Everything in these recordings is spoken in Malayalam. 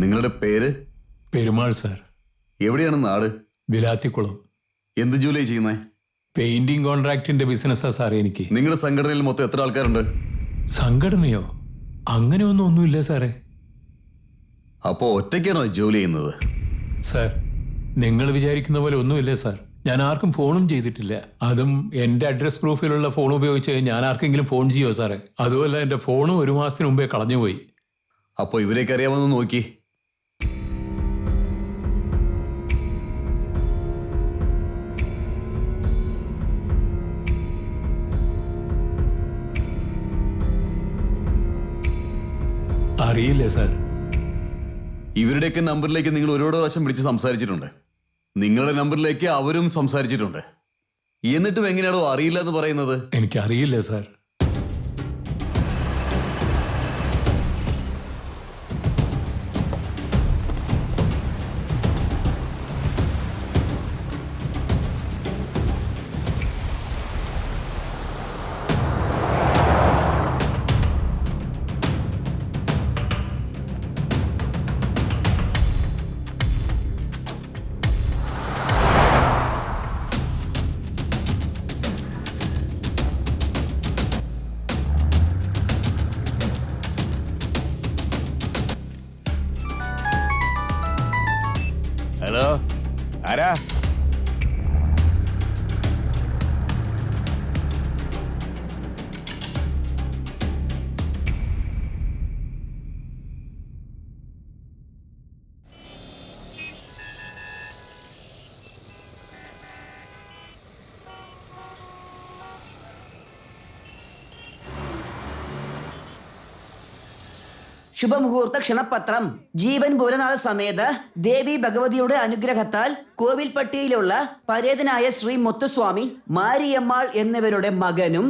നിങ്ങളുടെ പേര്? പെരുമാൾ സാർ. എവിടെയാണ് നാട്? വിലാത്തിക്കുളം. എന്ത് ജോലി ചെയ്യുന്നേ? പെയിന്റിംഗ് കോൺട്രാക്ടിന്റെ ബിസിനസ്സാ സാറേ എനിക്ക്. നിങ്ങളുടെ സംഘടനയിൽ മൊത്തം എത്ര ആൾക്കാരുണ്ട്? സംഘടനയോ? അങ്ങനെ ഒന്നുമില്ല സാറേ. അപ്പോ ഒറ്റയ്ക്കാണോ ജോലി ചെയ്യുന്നത്? സാർ, നിങ്ങൾ വിചാരിക്കുന്ന പോലെ ഒന്നുമില്ല സാർ. ഞാൻ ആർക്കും ഫോണും ചെയ്തിട്ടില്ല. അതും എൻ്റെ അഡ്രസ് പ്രൂഫിലുള്ള ഫോൺ ഉപയോഗിച്ച് ഞാൻ ആർക്കെങ്കിലും ഫോൺ ചെയ്യോ സാറേ? അതുമല്ല, എൻ്റെ ഫോണും 1 മാസത്തിന് മുമ്പേ കളഞ്ഞുപോയി. അപ്പോൾ ഇവരെയൊക്കെ അറിയാമെന്ന് നോക്കി. അറിയില്ല സാർ. ഇവരുടെയൊക്കെ നമ്പറിലേക്ക് നിങ്ങൾ ഒരുപാട് പ്രാവശ്യം വിളിച്ച് സംസാരിച്ചിട്ടുണ്ട്. നിങ്ങളുടെ നമ്പറിലേക്ക് അവരും സംസാരിച്ചിട്ടുണ്ട്. എന്നിട്ടും എങ്ങനെയാണോ അറിയില്ല എന്ന് പറയുന്നത്? എനിക്കറിയില്ല സാർ. ഹലോ, ആരാ? ശുഭമുഹൂർത്ത ക്ഷണപത്രം. ജീവൻ ഭുവനനാഥ സമേത ദേവി ഭഗവതിയുടെ അനുഗ്രഹത്താൽ കോവിൽപ്പട്ടിയിലുള്ള പരേതനായ ശ്രീ മുത്തുസ്വാമി, മാരിയമ്മാൾ എന്നിവരുടെ മകനും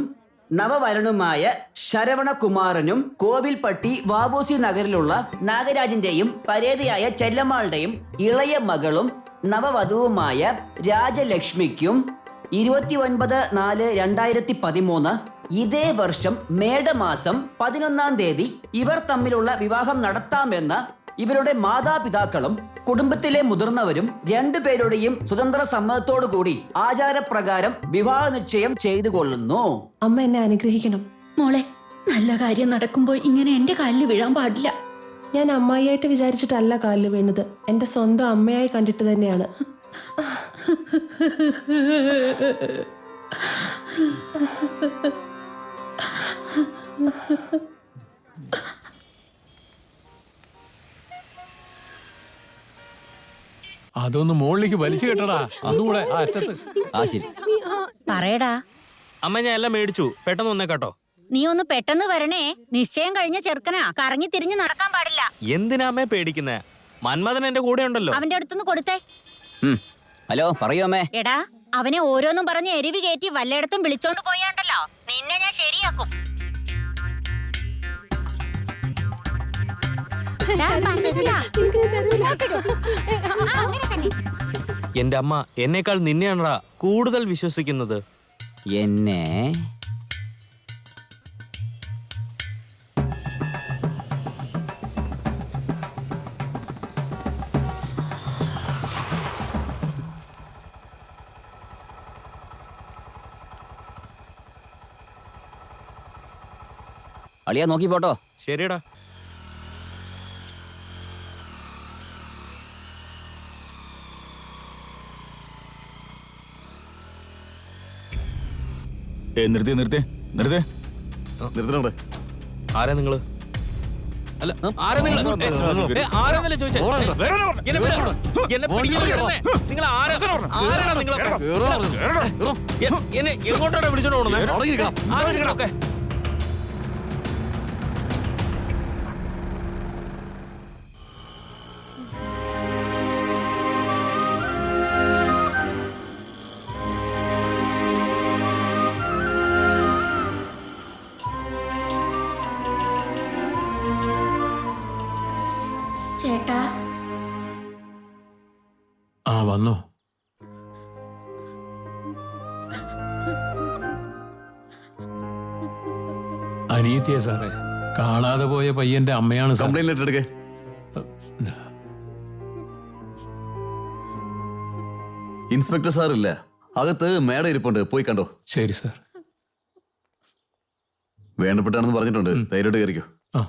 നവവരനുമായ ശരവണകുമാരനും കോവിൽപ്പട്ടി വാബൂസി നഗറിലുള്ള നാഗരാജന്റെയും പരേതയായ ചെല്ലമ്മാളുടെയും ഇളയ മകളും നവവധുവുമായ രാജലക്ഷ്മിക്കും 29/4/2013 ഇതേ വർഷം മേടമാസം 11-ാം തീയതി ഇവർ തമ്മിലുള്ള വിവാഹം നടത്താമെന്ന് ഇവരുടെ മാതാപിതാക്കളും കുടുംബത്തിലെ മുതിർന്നവരും രണ്ടുപേരുടെയും സ്വതന്ത്ര സമ്മതത്തോടു കൂടി ആചാരപ്രകാരം വിവാഹ നിശ്ചയം ചെയ്തു കൊള്ളുന്നു. അമ്മ എന്നെ അനുഗ്രഹിക്കണം. മോളെ, നല്ല കാര്യം നടക്കുമ്പോ ഇങ്ങനെ എന്റെ കാലിൽ വീഴാൻ പാടില്ല. ഞാൻ അമ്മായിയായിട്ട് വിചാരിച്ചിട്ടല്ല കാലിൽ വീണത്. എന്റെ സ്വന്തം അമ്മയായി കണ്ടിട്ട് തന്നെയാണ്. അതൊന്ന് മുകളിലേക്ക് വലിച്ചു കെട്ടടാ. ഒന്നുകൂടെ ആ അറ്റത്ത്. പറയടാ. അമ്മ, ഞാൻ എല്ലാം മേടിച്ചു. പെട്ടെന്ന് വന്നേക്കാട്ടോ. നീ ഒന്ന് പെട്ടെന്ന് വരണേ. നിശ്ചയം കഴിഞ്ഞ ചെറുക്കനാ, കറങ്ങി തിരിഞ്ഞു നടക്കാൻ പാടില്ല. എന്തിനാ അമ്മേ പേടിക്കുന്നേ? മന്മഥൻ എന്റെ കൂടെ ഉണ്ടല്ലോ. അവന്റെ അടുത്തുനിന്ന് കൊടുത്തേ. ഹലോ, പറയൂ അമ്മേ. എടാ, അവനെ ഓരോന്നും പറഞ്ഞ് എരിവി കയറ്റി വല്ലയിടത്തും വിളിച്ചോണ്ട് പോയാണ്ടല്ലോ, നിന്നെ ഞാൻ ശരിയാക്കും. എന്റെ അമ്മ എന്നേക്കാൾ നിന്നെയാണടാ കൂടുതൽ വിശ്വസിക്കുന്നത്. എന്നെ അളിയാ നോക്കി പോട്ടോ. ശരിയടാ. നിർത്തണോടെ. ആരാ നിങ്ങള്? അല്ല, ആരാ നിങ്ങള്? ആരാന്നല്ലേ ചോദിച്ചേ? എന്നെ എങ്ങോട്ടാണ് വിളിച്ചോണ്ട് പോണേ? ആരൊക്കെ? ചേട്ടാ. ആ വന്നോ? അനിയത്തിയെ സാറേ, കാണാതെ പോയ പയ്യന്റെ അമ്മയാണ് സാർ. കംപ്ലൈന്റ് ലെറ്റർ എടുക്കേ. ഇൻസ്പെക്ടർ സാർ ഇല്ല, അകത്ത് മേഡം ഇരിപ്പുണ്ട്, പോയി കണ്ടോ. ശരി സാർ. വേണ്ടപ്പെട്ടാണെന്ന് പറഞ്ഞിട്ടുണ്ട്, ധൈര്യമായിട്ട് കയറിക്കോ. ആ.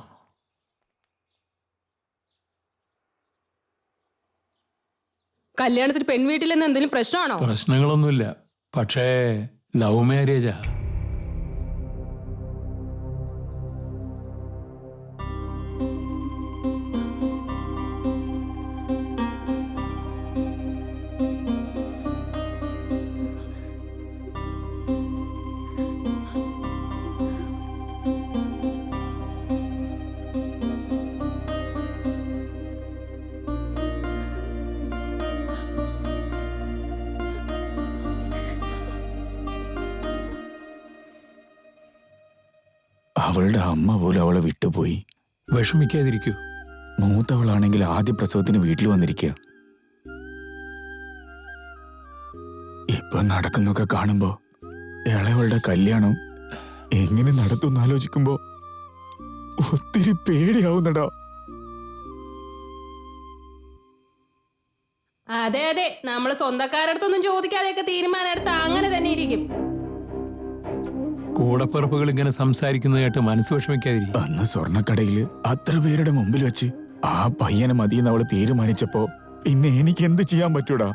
കല്യാണത്തിന് പെൺവീട്ടിൽ നിന്ന് എന്തെങ്കിലും പ്രശ്നമാണോ? പ്രശ്നങ്ങളൊന്നുമില്ല, പക്ഷേ ലവ് മാരേജാ. അവളുടെ അമ്മ പോലും അവളെ വിട്ടുപോയി. വിഷമിക്കാതിരിക്കൂ. മൂത്തവളാണെങ്കിൽ ആദ്യ പ്രസവത്തിന് വീട്ടിൽ വന്നിരിക്കുക. ഇപ്പൊ നടക്കുന്നൊക്കെ കാണുമ്പോ ഇളയവളുടെ കല്യാണം എങ്ങനെ നടത്തുമെന്ന് ആലോചിക്കുമ്പോ ഒത്തിരി പേടിയാവുന്നടാ. അതെ അതെ, നമ്മള് സ്വന്തക്കാരടുത്തൊന്നും ചോദിക്കാതെയൊക്കെ തീരുമാനം എടുത്ത അങ്ങനെ തന്നെ ഇരിക്കും. കൂടപ്പിറപ്പുകൾ ഇങ്ങനെ സംസാരിക്കുന്നത് കേട്ട് മനസ്സ് വിഷമിക്കാതിരിക്കും. അന്ന് സ്വർണ്ണക്കടയില് അത്ര പേരുടെ മുമ്പിൽ വെച്ച് ആ പയ്യനെ മതിയെന്ന് അവള് തീരുമാനിച്ചപ്പോ പിന്നെ എനിക്ക് എന്ത് ചെയ്യാൻ പറ്റൂടാ?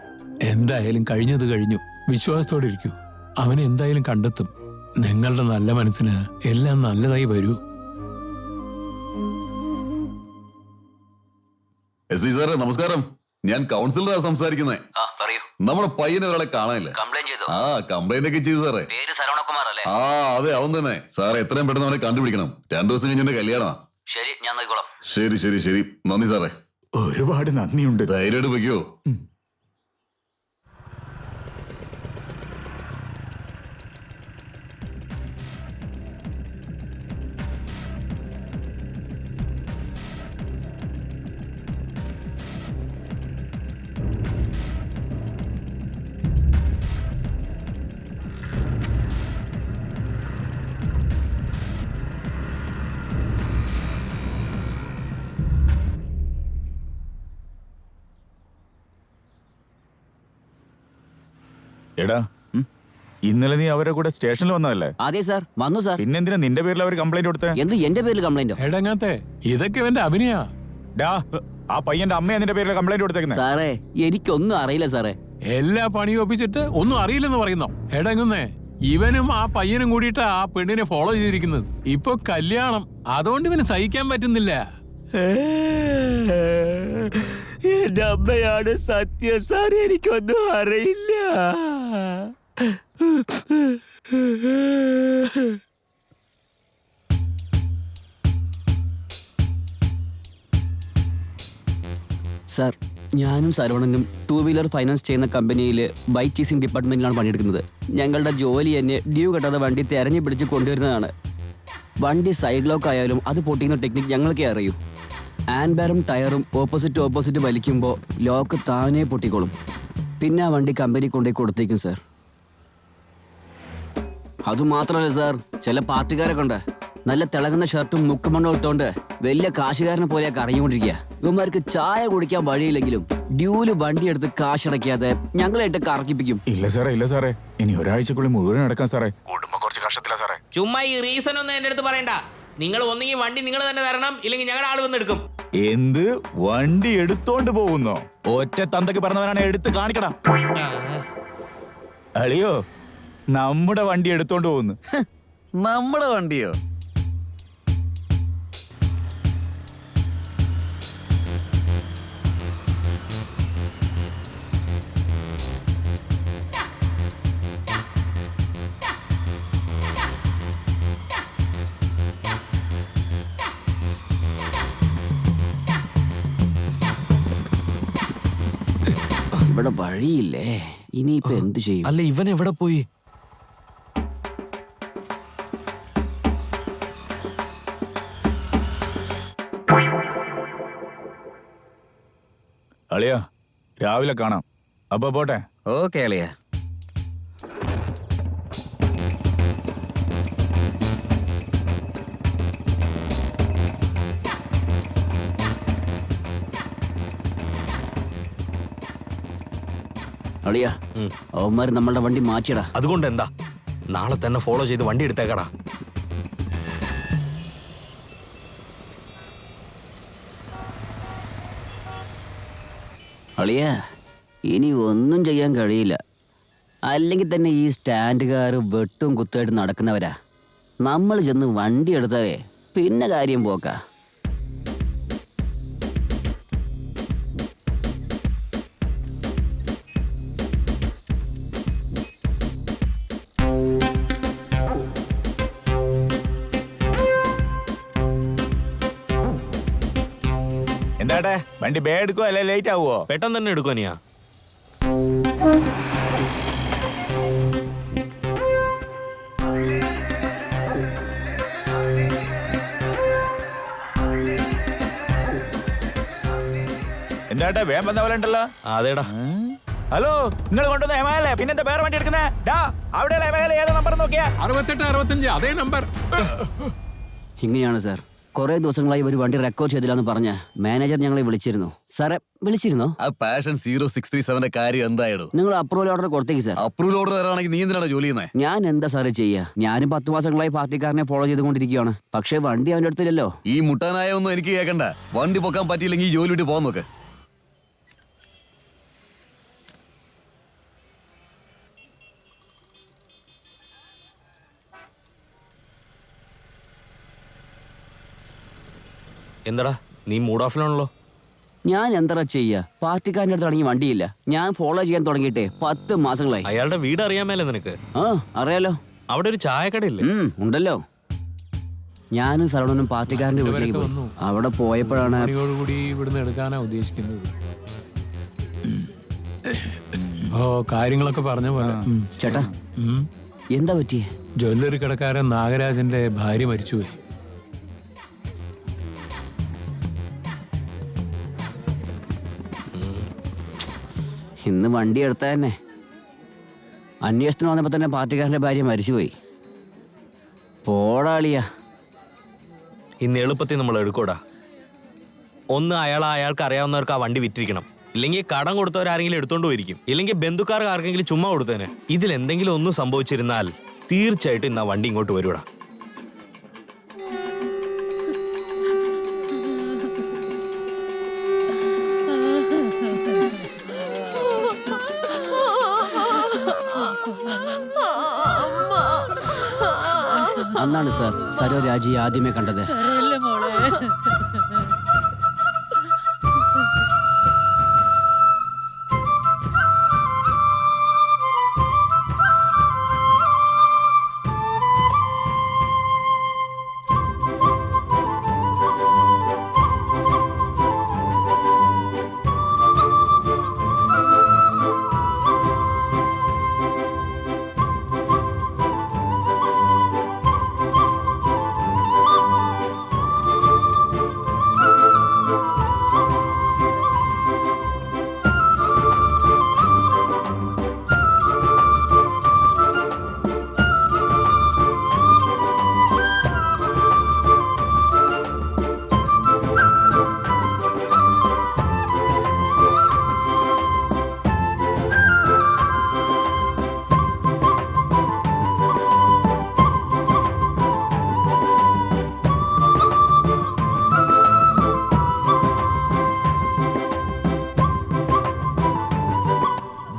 എന്തായാലും കഴിഞ്ഞത് കഴിഞ്ഞു. വിശ്വാസത്തോടെ ഇരിക്കൂ. അവനെ എന്തായാലും കണ്ടെത്തും. നിങ്ങളുടെ നല്ല മനസ്സിന് എല്ലാം നല്ലതായി വരൂ. എസ് ഐ സാറേ നമസ്കാരം, ഞാൻ കൗൺസിലറാ സംസാരിക്കുന്നേ. നമ്മുടെ പയ്യനെ ഒരാളെ കാണാനില്ല. ആ കംപ്ലൈന്റ് ഒക്കെ ചെയ്തു സാറേ. ആ അതെ, അവൻ തന്നെ സാറേ. എത്രയും പെട്ടെന്ന് അവനെ കണ്ടുപിടിക്കണം. 2 ദിവസം കഴിഞ്ഞ എന്റെ കല്യാണമാ. ശരി ശരി ശരി, നന്ദി സാറേ. ഒരുപാട് നന്ദിയുണ്ട്. ധൈര്യമായിട്ട് വയ്ക്കോ. എടാ, ഇന്നലെ നീ അവരെ കൂടെ സ്റ്റേഷനിൽ വന്നതല്ലേ? അതെ സാർ, വന്നു സാർ. പിന്നെന്തിനാ നിന്റെ പേരിൽ അവർ കംപ്ലൈന്റ് കൊടുത്തേ? എന്ത് എന്റെ പേരിൽ കംപ്ലൈന്റോ? എടങ്ങാത്തെ, ഇതൊക്കെ ഇവന്റെ അഭിനയാ. ഡാ, ആ പയ്യന്റെ അമ്മയാ നിന്റെ പേരിൽ കംപ്ലൈന്റ് കൊടുത്തേക്കുന്നത്. സാറേ എനിക്കൊന്നും അറിയില്ല സാറേ. എല്ലാ പണിയും ഒപ്പിച്ചിട്ട് ഒന്നും അറിയില്ലെന്ന് പറയുന്നോ? എടങ്ങുന്നേ, ഇവനും ആ പയ്യനും കൂടിയിട്ടാ ആ പെണ്ണിനെ ഫോളോ ചെയ്തിരിക്കുന്നത്. ഇപ്പൊ കല്യാണം, അതുകൊണ്ട് ഇവന് സഹിക്കാൻ പറ്റുന്നില്ല. എന്റെ അമ്മയാണ് സത്യം സാർ, എനിക്കൊന്നും അറിയില്ല. സാർ, ഞാനും സരവണനും 2 വീലർ ഫൈനാൻസ് ചെയ്യുന്ന കമ്പനിയിൽ ബൈക്ക് ചീസിംഗ് ഡിപ്പാർട്ട്മെന്റിലാണ് പണിയെടുക്കുന്നത്. ഞങ്ങളുടെ ജോലി തന്നെ ഡ്യൂ കെട്ടാതെ വണ്ടി തെരഞ്ഞു പിടിച്ച് കൊണ്ടുവരുന്നതാണ്. വണ്ടി സൈഡ് ലോക്ക് ആയാലും അത് പൊട്ടിക്കുന്ന ടെക്നിക്ക് ഞങ്ങൾക്കേ അറിയൂ. ആൻബാറും ടയറും ഓപ്പോസിറ്റ് വലിക്കുമ്പോൾ ലോക്ക് താനേ പൊട്ടിക്കോളും. പിന്നെ ആ വണ്ടി കമ്പനി കൊണ്ടുപോയി കൊടുത്തേക്കും സാർ. അതുമാത്രമല്ല സാർ, ചില പാർട്ടിക്കാരൊക്കെ ഉണ്ട്, നല്ല തിളങ്ങുന്ന ഷർട്ടും മുക്കുമണ്ണും ഇട്ടുകൊണ്ട് വലിയ കാശുകാരനെ പോലെയൊക്കെ അറിഞ്ഞുകൊണ്ടിരിക്കുക. ഇവന്മാർക്ക് ചായ കുടിക്കാൻ വഴിയില്ലെങ്കിലും ഡ്യൂല് വണ്ടി എടുത്ത് കാശടയ്ക്കാതെ ഞങ്ങളായിട്ട് കറക്കിപ്പിക്കും. ഇല്ല സാറേ, ഇനി ഒരാഴ്ചക്കുള്ളിൽ മുഴുവൻ നടക്കാം സാറേ. കുടുംബം കുറച്ച് കഷ്ടത്തിലാ സാറേ. ചുമ്മാ ഈ റീസൺ ഒന്നും എന്റെ അടുത്ത് പറയണ്ട. നിങ്ങൾ ഒന്നെങ്കിൽ വണ്ടി നിങ്ങൾ തന്നെ തരണം, ഇല്ലെങ്കിൽ ഞങ്ങളുടെ ആള് വന്ന് എടുക്കും. എന്ത് വണ്ടി എടുത്തോണ്ട് പോകുന്നോ? ഒറ്റ തന്തക്ക് പറഞ്ഞവനാണ്, എടുത്ത് കാണിക്കടാ. അളിയോ, നമ്മുടെ വണ്ടി എടുത്തോണ്ട് പോകുന്നു. നമ്മുടെ വണ്ടിയോ? ഇവിടെ വഴിയില്ലേ, ഇനിയിപ്പോ എന്തു ചെയ്യും? അല്ല, ഇവൻ എവിടെ പോയി? അളിയാ, രാവിലെ കാണാം. അപ്പൊ പോട്ടെ. ഓക്കെ അളിയാ. അളിയാ അവന്മാർ നമ്മളുടെ വണ്ടി മാറ്റിയടാ. അതുകൊണ്ട് എന്താ, നാളെ തന്നെ ഫോളോ ചെയ്ത് വണ്ടി എടുത്തേക്കടാ. അളിയാ ഇനി ഒന്നും ചെയ്യാൻ കഴിയില്ല. അല്ലെങ്കിൽ തന്നെ ഈ സ്റ്റാൻഡുകാർ വെട്ടും കുത്തായിട്ട് നടക്കുന്നവരാ. നമ്മൾ ചെന്ന് വണ്ടി എടുത്താലേ പിന്നെ കാര്യം പോക്കാ. എന്താട്ടെ വണ്ടി ബേ എടുക്കോ അല്ലെ ലേറ്റ് ആവുമോ? പെട്ടെന്ന് തന്നെ എടുക്കുവാ നീയാ. എന്താട്ടെ വേഗം വന്ന പോലെ ഉണ്ടല്ലോ. അതേടാ. ഹലോ, നിങ്ങൾ കൊണ്ടുവന്ന എമയല്ലേ പിന്നെന്താ വേറെ വണ്ടി എടുക്കുന്നേ? അവിടെയുള്ള എമയല്ലേ ഏതാ നമ്പർ നോക്കിയാ? 68 65 അതേ നമ്പർ. ഇങ്ങനെയാണ് സാർ. കുറേ ദിവസങ്ങളായി ഒരു വണ്ടി റെക്കോർഡ് ചെയ്തില്ലാന്ന് പറഞ്ഞ മാനേജർ ഞങ്ങളെ വിളിച്ചിരുന്നു. സാറേ വിളിച്ചിരുന്നോ? ആ പാഷൻ 0637 കാര്യം എന്തായിരുന്നു? നിങ്ങൾ അപ്രൂവൽ ഓർഡർ കൊടുത്തേക്ക് സാർ. അപ്രൂവൽ ഓർഡർ തരാണെങ്കിൽ നീ എന്തിനാണ് ജോലി ചെയ്യുന്നത്? ഞാൻ എന്താ സാറേ ചെയ്യാ? ഞാനും 10 മാസങ്ങളായി പാർട്ടിക്കാരനെ ഫോളോ ചെയ്തുകൊണ്ടിരിക്കുകയാണ്. പക്ഷേ വണ്ടി അവൻ്റെ അടുത്തില്ലല്ലോ. ഈ മുട്ടാനായ ഒന്നും എനിക്ക് കേൾക്കണ്ട. വണ്ടി പൊക്കാൻ പറ്റിയില്ലെങ്കിൽ ഈ ജോലി വിട്ട് പോകാൻ നോക്ക്. എന്താടാ നീ മൂഡ് ഓഫിലാണല്ലോ? ഞാൻ എന്താ ചെയ്യാ? പാർട്ടിക്കാരൻ്റെ അടുത്ത് തുടങ്ങി വണ്ടിയില്ല. ഞാൻ ഫോളോ ചെയ്യാൻ തുടങ്ങിയിട്ടേ 10 മാസങ്ങളായി. അയാളുടെ വീട് അറിയാമല്ലേ നിനക്ക്? ആ അറിയാലോ. അവിടെ ഒരു ചായക്കടയില്ലേ? ഉണ്ടല്ലോ. ഞാനും സരവണനും പാർട്ടിക്കാരന്റെ വീട്ടിലേക്ക് പോയി. വന്നു. അവിടെ പോയപ്പോഴാണ് കൂടി ഇവിടുന്ന് എടുക്കാനാ ഉദ്ദേശിക്കുന്നത്. ഓ കാര്യങ്ങളൊക്കെ പറഞ്ഞ പോലെ. ചേട്ടാ എന്താ പറ്റിയേ? ജ്വല്ലറി കടക്കാരൻ നാഗരാജന്റെ ഭാര്യ മരിച്ചുപോയി. ഇന്ന് വണ്ടി എടുത്ത തന്നെ അന്വേഷണത്തിന് വന്നപ്പോ തന്നെ പാർട്ടിക്കാരന്റെ ഭാര്യ മരിച്ചുപോയി. പോടാളിയാ. ഇന്ന് എളുപ്പത്തിൽ നമ്മൾ എടുക്കൂടാ. ഒന്ന് അയാൾക്ക് അറിയാവുന്നവർക്ക് ആ വണ്ടി വിറ്റിരിക്കണം. ഇല്ലെങ്കിൽ കടം കൊടുത്തവരാരെങ്കിലും എടുത്തോണ്ട് പോയിരിക്കും. ഇല്ലെങ്കിൽ ബന്ധുക്കാർക്ക് ആർക്കെങ്കിലും ചുമ്മാ കൊടുത്തേനെ. ഇതിലെന്തെങ്കിലും ഒന്നും സംഭവിച്ചിരുന്നാൽ തീർച്ചയായിട്ടും ഇന്ന് ആ വണ്ടി ഇങ്ങോട്ട് വരൂടാ. അന്നാണ് സാർ സരോ രാജിയെ ആദ്യമേ കണ്ടത്.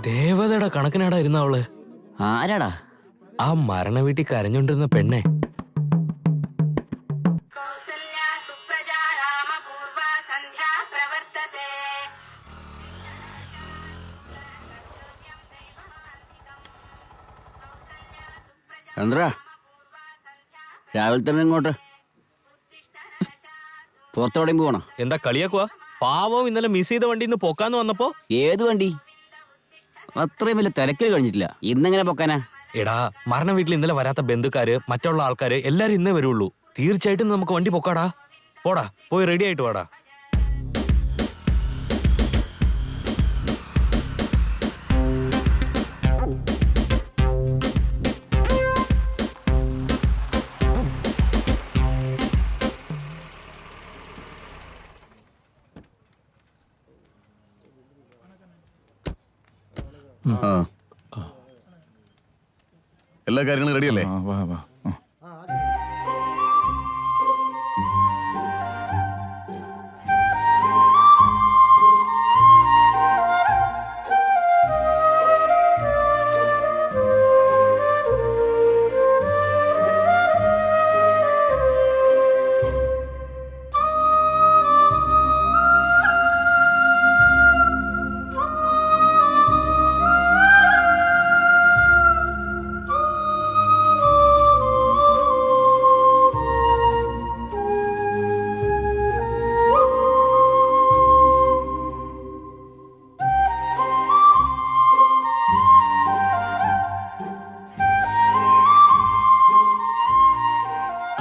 ദേവതയുടെ കണക്കിനാടാ ഇരുന്ന അവള്. ആരാടാ? ആ മരണ വീട്ടിൽ കരഞ്ഞോണ്ടിരുന്ന പെണ്ണെ. എന്താ രാവിലെ തന്നെ ഇങ്ങോട്ട് പുറത്തോടെയും പോകണം? എന്താ കളിയാക്കുവാ? പാവം ഇന്നലെ മിസ് ചെയ്ത വണ്ടി ഇന്ന് പൊക്കാന്ന് വന്നപ്പോ. ഏത് വണ്ടി? അത്രയും വലിയ തിരക്കിൽ കഴിഞ്ഞിട്ടില്ല. ഇന്നെങ്ങനെ പൊക്കാനാ? എടാ മരണ വീട്ടിൽ ഇന്നലെ വരാത്ത ബന്ധുക്കാര് മറ്റുള്ള ആൾക്കാര് എല്ലാരും ഇന്നേ വരുള്ളൂ. തീർച്ചയായിട്ടും നമുക്ക് വണ്ടി പൊക്കാടാ. പോടാ പോയി റെഡി ആയിട്ട് വാടാ. കാര്യങ്ങളും റെഡിയല്ലേ? ആ, വാ വാ ആ.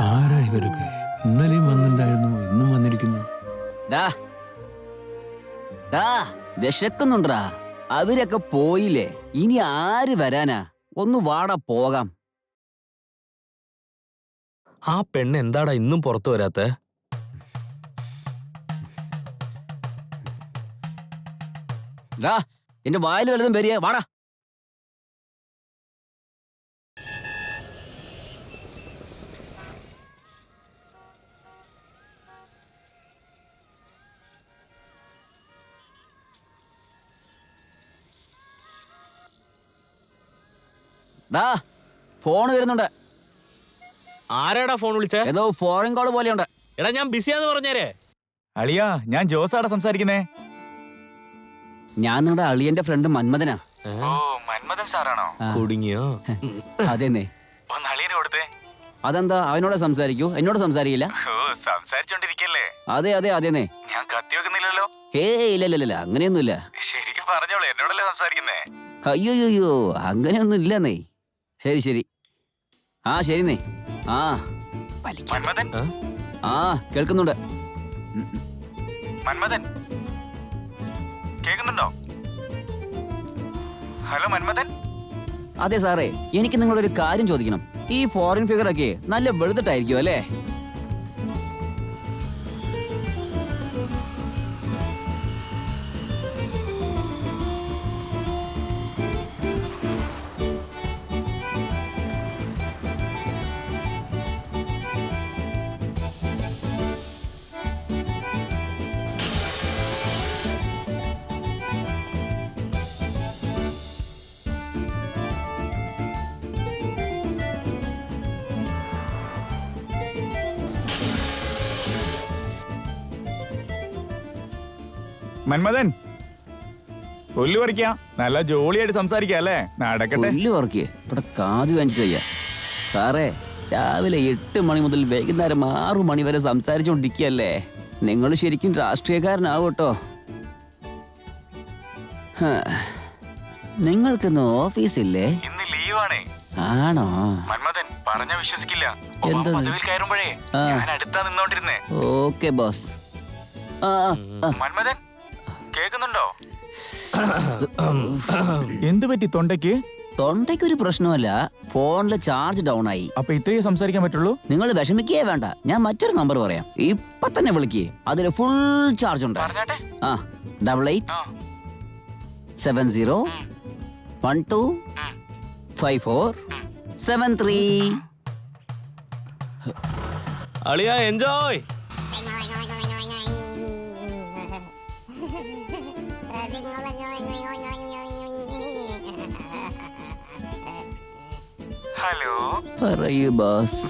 ആരാ ഇവരൊക്കെ? ഇന്നലെയും വന്നിട്ടുണ്ടായിരുന്നു, ഇന്നും വന്നിരിക്കുന്നു. ഡാ ഡാ വിശക്കുന്നുണ്ടാ. അവരൊക്കെ പോയില്ലേ, ഇനി ആര് വരാനാ? ഒന്ന് വാടാ പോകാം. ആ പെണ്ണ് എന്താടാ ഇന്നും പുറത്തു വരാത്തെ? ഡാ എന്റെ വായിൽ വല്ലതും വരിക, വാടാ. ഡാ ഫോൺ വരുന്നുണ്ട്. ആരാടാ ഫോൺ വിളിച്ചേ? ഏതോ ഫോറിൻ കോൾ പോലെയുണ്ട്. എടാ ഞാൻ ബിസിയാന്ന് പറഞ്ഞേരെ. അളിയാ, ഞാൻ ജോസാടാ സംസാരിക്കുന്നേ. ഞാൻ നിങ്ങളുടെ അളിയന്റെ ഫ്രണ്ട് മന്മഥനാ. ഓ, മന്മഥൻ സാറാണോ? ആ. കുടുങ്ങിയോ? അതെന്നെ. ഒന്ന് അളിയനെ കൊടുത്തേ. അതെന്താ അവനോട് സംസാരിക്കൂ, എന്നോട് സംസാരിക്കില്ല? ഓ, സംസാരിച്ചോണ്ടിരിക്കല്ലേ? അതെ അതെ അതെന്നെ. ഞാൻ കത്തി വെക്കുന്നില്ലല്ലോ. ഇല്ല അങ്ങനെയൊന്നുമില്ല. ശരിക്കും പറഞ്ഞോളൂ, എന്നോടല്ലേ സംസാരിക്കുന്നേ? അയ്യോ അങ്ങനെയൊന്നും ഇല്ലെന്നേ. ശരി ആ ശരി നേ. ആ മന്മഥൻ, ആ കേൾക്കുന്നുണ്ട്. മന്മഥൻ കേൾക്കുന്നുണ്ടോ? ഹലോ മന്മഥൻ. അതെ സാറേ, എനിക്ക് നിങ്ങളൊരു കാര്യം ചോദിക്കണം. ഈ ഫോറിൻ ഫിഗർ ഒക്കെ നല്ല വെളുത്തിട്ടായിരിക്കും അല്ലേ? മന്മഥൻ, പുല്ല് പറിക്കാം. നല്ല ജോളിയായിട്ട് സംസാരിക്കാം അല്ലേ? നടക്കട്ടെ. പുല്ല് പറക്കേ, ഇവിടെ കാത് വാങ്ങിച്ചിട്ട് വയ്യ. സാറേ, രാവിലെ 8 മണി മുതൽ വൈകുന്നേരം 6 മണി വരെ സംസാരിച്ചുകൊണ്ടിരിക്കുകയല്ലേ? നിങ്ങൾ ശരിക്കും രാഷ്ട്രീയക്കാരനാവട്ടോ. നിങ്ങൾക്കിന്ന് ഓഫീസില്ലേ? ഇന്ന് ലീവാണേ. ആണോ? മന്മഥൻ പറഞ്ഞ വിശ്വസിക്കില്ല. എന്താ? പദവിയിൽ കയറുമ്പോഴേ ആ. ഞാൻ അടുത്താ നിന്നോണ്ടിരുന്നേ. Okay boss. മന്മഥൻ കേക്കുന്നുണ്ടോ? എന്ത് പറ്റി തൊണ്ടയ്ക്ക്? തൊണ്ടയ്ക്കൊരു പ്രശ്നമല്ല, ഫോണിലെ ചാർജ് ഡൗൺ ആയി. അപ്പൊ ഇത്രയേ സംസാരിക്കാൻ പറ്റുള്ളൂ? നിങ്ങൾ വിഷമിക്കേ വേണ്ട, ഞാൻ മറ്റൊരു നമ്പർ പറയാം. ഇപ്പൊ തന്നെ വിളിക്കേ, അതിൽ ഫുൾ ചാർജ് ഉണ്ട്. പറഞ്ഞാട്ടെ. ആ 88 70 12 54 73. അളിയാ എൻജോയ്. ഹലോ പറയൂ ബോസ്.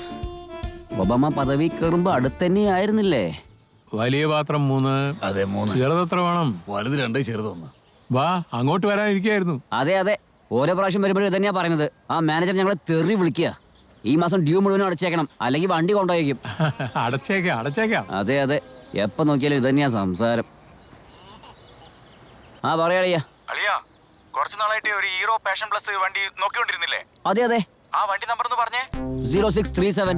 ഒബാമ പദവി കയറുമ്പോ അടുത്തന്നെ ആയിരുന്നില്ലേ? വലിയ പാത്രം 3. അതെ 3. ചെറുതെത്ര വേണം? വലുത് 2, ചെറുതൊന്ന്. വാ, അങ്ങോട്ട് വരാനിരിക്കായിരുന്നു. അതെ ഓരോ പ്രാവശ്യം വരുമ്പോഴും ഇതന്നെയാ പറയുന്നത്. ആ മാനേജർ ഞങ്ങളെ തെറി വിളിക്കുക. ഈ മാസം ഡ്യൂ മുഴുവനും അടച്ചേക്കണം, അല്ലെങ്കിൽ വണ്ടി കൊണ്ടുപോയിരിക്കും. അടച്ചേക്കാം. അതെ എപ്പോ നോക്കിയാലും ഇതന്നെയാ സംസാരം. ആ പറയാളിയാ. അളിയാ, കുറച്ചു നാളായിട്ട് ഒരു ഹീറോ പാഷൻ പ്ലസ് വണ്ടി നോക്കിക്കൊണ്ടിരുന്നില്ലേ? അതെ ആ വണ്ടി നമ്പർ ഒന്ന് പറഞ്ഞേ. 0637.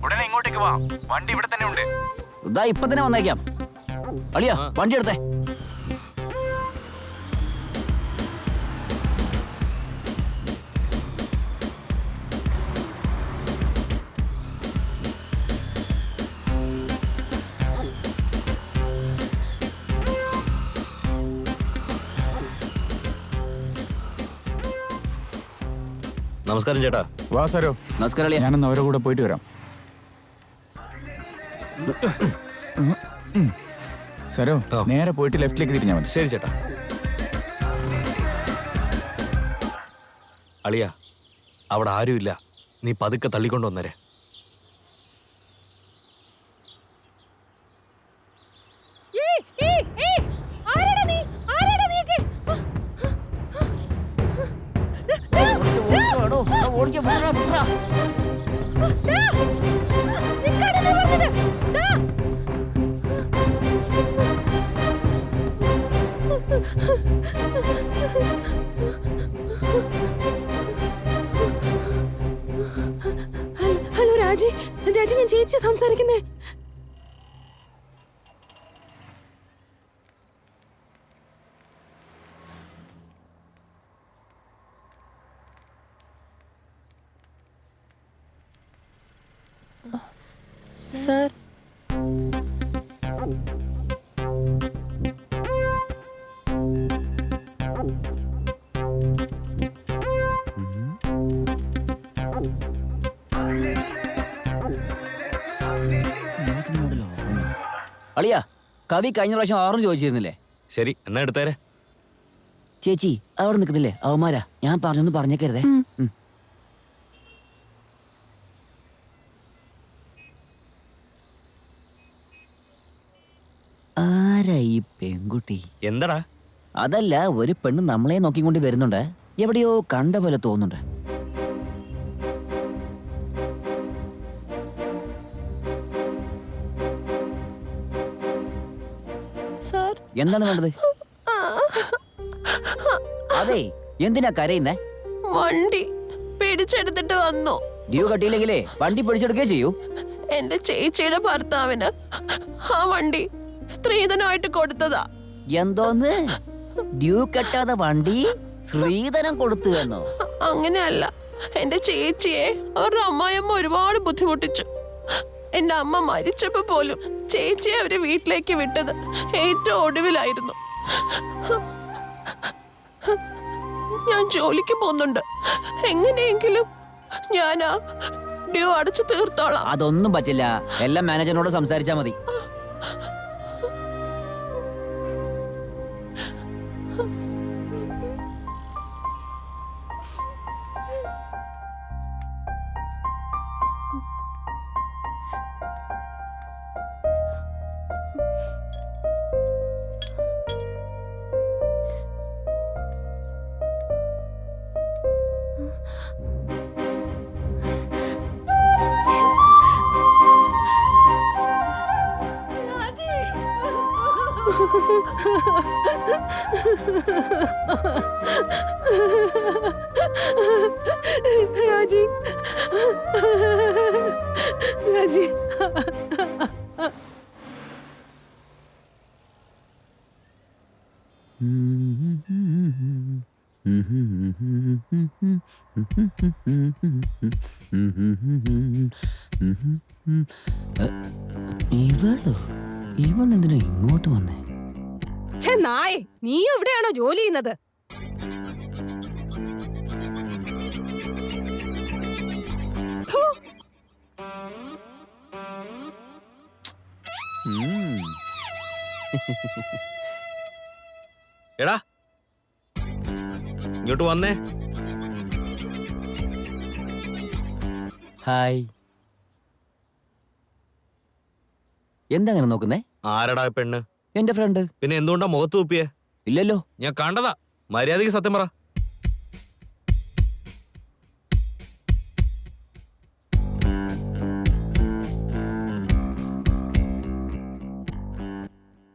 ഉടനെ ഇങ്ങോട്ടേക്ക് വാ, വണ്ടി ഇവിടെ തന്നെ ഉണ്ട്. ഇതാ ഇപ്പൊ തന്നെ വന്നേക്കാം. അളിയാ വണ്ടി എടുത്തേ. നമസ്കാരം ചേട്ടാ. വാ സാരോ. നമസ്കാരം അളിയാ. ഞാനൊന്ന് അവരുടെ കൂടെ പോയിട്ട് വരാം. സാരോ, നേരെ പോയിട്ട് ലെഫ്റ്റിലേക്ക് തിരിഞ്ഞാൽ മതി. ശരി ചേട്ടാ. അളിയ, അവിടെ ആരുമില്ല. നീ പതുക്കെ തള്ളിക്കൊണ്ടു വന്നേരെ. ഹലോ രാജി, രാജി ഞാൻ ചേച്ചി സംസാരിക്കുന്നേ. സാർ, അളിയാ, കവി കഴിഞ്ഞ പ്രാവശ്യം 6 ചോദിച്ചിരുന്നില്ലേ? ശരി, എന്നാ എടുത്തേരെ. ചേച്ചി അവിടെ നിൽക്കുന്നില്ലേ അവന്മാരാ? ഞാൻ പറഞ്ഞൊന്നും പറഞ്ഞേക്കരുതേ. ആരാ ഈ പെൺകുട്ടി? എന്താടാ? അതല്ല, ഒരു പെണ്ണ് നമ്മളെ നോക്കിക്കൊണ്ട് വരുന്നുണ്ട്. എവിടെയോ കണ്ട പോലെ തോന്നുന്നുണ്ട്. സാർ, എന്താണ് വേണ്ടത്? അതെ, എന്തിനാ കരയുന്നേ? വണ്ടി പിടിച്ചെടുത്തിട്ട് വന്നു. ഡ്യൂ കട്ടിയില്ലെങ്കിലേ വണ്ടി പിടിച്ചെടുക്കേ ചെയ്യൂ. എന്റെ ചേച്ചിയുടെ ഭർത്താവിന് ആ വണ്ടി സ്ത്രീധനമായിട്ട് കൊടുത്തതാ. എന്തോന്ന്? ഡ്യൂ കെട്ടാതെ വണ്ടി സ്ത്രീധനം കൊടുത്തു എന്നോ? അങ്ങനെയല്ല, എന്റെ ചേച്ചിയെ അവരുടെ അമ്മായിയമ്മ ഒരുപാട് ബുദ്ധിമുട്ടിച്ചു. എന്റെ അമ്മ മരിച്ചപ്പോ പോലും ചേച്ചിയെ അവര് വീട്ടിലേക്ക് വിട്ടത് ഏറ്റവും ഒടുവിലായിരുന്നു. ഞാൻ ജോലിക്ക് പോകുന്നുണ്ട്. എങ്ങനെയെങ്കിലും ഞാൻ ആ ഡ്യൂ അടച്ചു തീർത്തോളാം. അതൊന്നും പറ്റില്ല. എല്ലാം മാനേജറിനോട് സംസാരിച്ചാ മതി. രാജി, രാജി, ഇവളെന്തിനാ ഇങ്ങോട്ട് വന്നേ? നായേ, നീ എവിടെയാണോ ജോലി ചെയ്യുന്നത്? എടാ, ഇങ്ങോട്ട് വന്നേ. ഹായ്. എന്താ അങ്ങനെ നോക്കുന്നേ? ആരടാ പെണ്ണ്? എന്റെ ഫ്രണ്ട്. പിന്നെ എന്തുകൊണ്ടാ മുഖത്ത് തുപ്പിയേ? ഇല്ലല്ലോ. ഞാൻ കണ്ടതാ. മര്യാദയ്ക്ക് സത്യം പറ.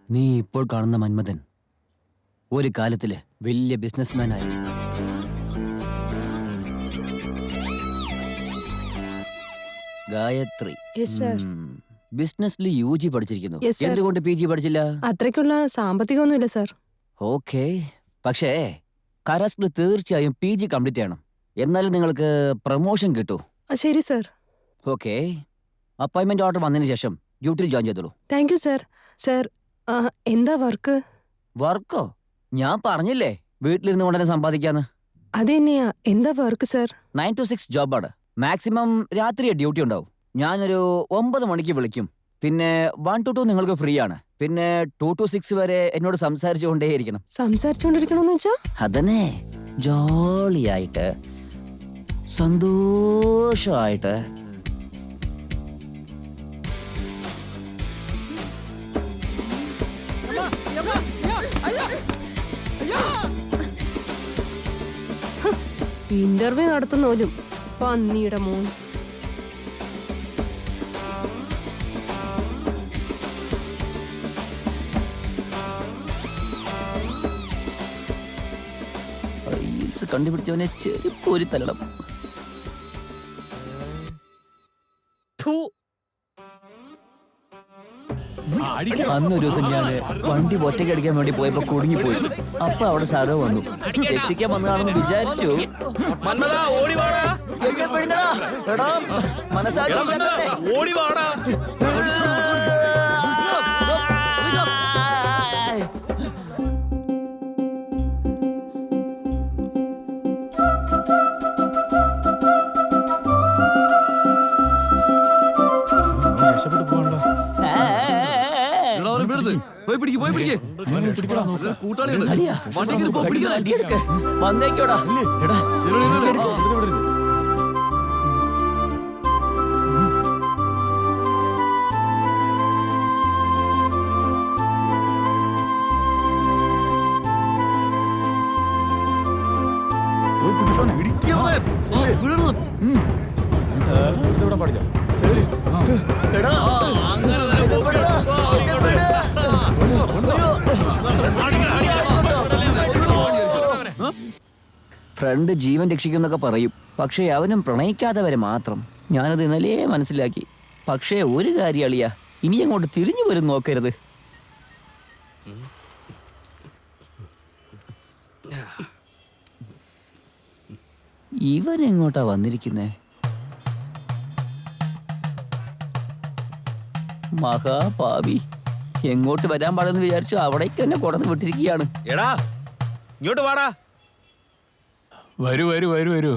നീ ഇപ്പോൾ കാണുന്ന മന്മഥൻ ഒരു കാലത്തില് വലിയ ബിസിനസ്മാൻ ആയിരുന്നു. ഗായത്രി ബിസിനസ്സിൽ UG പഠിച്ചിരിക്കുന്നു. എന്തുകൊണ്ട് PG പഠിച്ചില്ല? അത്രയ്ക്കുള്ള സാമ്പത്തികമൊന്നുമില്ല സാർ. ഓക്കെ, പക്ഷേ കരസ്റ്റിൽ തീർച്ചയായും PG കംപ്ലീറ്റ് ചെയ്യണം. എന്നാലും നിങ്ങൾക്ക് പ്രൊമോഷൻ കിട്ടൂ. ശരി സാർ. ഓക്കെ, അപ്പോയിന്റ്മെന്റ് ഓർഡർ വന്നതിന് ശേഷം ഡ്യൂട്ടിയിൽ ജോയിൻ ചെയ്തോളൂ. Thank you sir. സാർ, എന്താ വർക്ക്? വർക്കോ? ഞാൻ പറഞ്ഞില്ലേ വീട്ടിലിരുന്ന് കൊണ്ട് തന്നെ സമ്പാദിക്കാന്ന്. അതെന്നെയാ എന്താ വർക്ക് സർ? 9 to 6 ജോബാണ്. മാക്സിമം രാത്രി ഡ്യൂട്ടി ഉണ്ടാവും. ഞാനൊരു 9 മണിക്ക് വിളിക്കും. പിന്നെ 1 to 2 നിങ്ങൾക്ക് ഫ്രീ ആണ്. പിന്നെ 2 to 6 വരെ എന്നോട് സംസാരിച്ചുകൊണ്ടേയിരിക്കണം. സംസാരിച്ചോണ്ടിരിക്കണമെന്ന് വെച്ചാ? അതന്നെ, ജോളിയായിട്ട് സന്തോഷമായിട്ട്. ഇന്റർവ്യൂ നടത്തുന്നോലും പന്നിയുടെ മോൻ. റീൽസ് കണ്ടുപിടിച്ചവനെ ചെരുപ്പ് ഒരു തല്ലണം. അന്നൊരു ദിവസം ഞാൻ വണ്ടി ഒറ്റയ്ക്ക് അടിക്കാൻ വേണ്ടി പോയപ്പോ കുടുങ്ങിപ്പോയി. അപ്പൊ അവിടെ സാറോ വന്നു, രക്ഷിക്കാൻ വന്നതാണെന്ന് വിചാരിച്ചു. എന്നെ പെടുന്നടാ, എടാ, മനസ്സാക്ഷി ഇല്ലാത്തവനെ. രക്ഷപ്പെട്ടു പോകണ്ടോ? അലിയാ, വണ്ടി എടുക്ക്. വന്നേക്കോടാ. എടാ, എടുക്ക്. പോയി പിടിച്ചോനെ. ഇവിടെ പാടില്ല. എടാ, ഫ്രണ്ട് ജീവൻ രക്ഷിക്കുന്നൊക്കെ പറയും, പക്ഷേ അവനും പ്രണയിക്കാത്തവരെ മാത്രം. ഞാനത് ഇന്നലെ മനസ്സിലാക്കി. പക്ഷേ ഒരു കാര്യം അളിയാ, ഇനി അങ്ങോട്ട് തിരിഞ്ഞു വരും നോക്കരുത്. ഇവൻ എങ്ങോട്ടാ വന്നിരിക്കുന്നേ? മഹാപാവി, എങ്ങോട്ട് വരാൻ പാടെന്ന് വിചാരിച്ചു അവിടേക്ക് തന്നെ കൊടന്ന് വിട്ടിരിക്കുകയാണ്. എടാ, ഇങ്ങോട്ട് വാടാ. വരൂ വരൂ വരൂ വരൂ.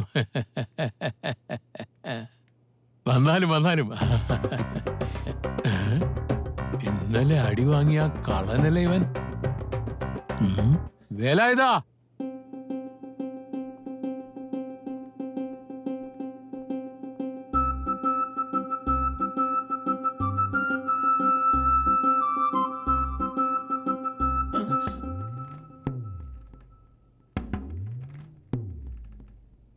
വന്നാലും വന്നാലും. ഇന്നലെ അടി വാങ്ങിയ കളനല്ലേ ഇവൻ? വേലായുധാ,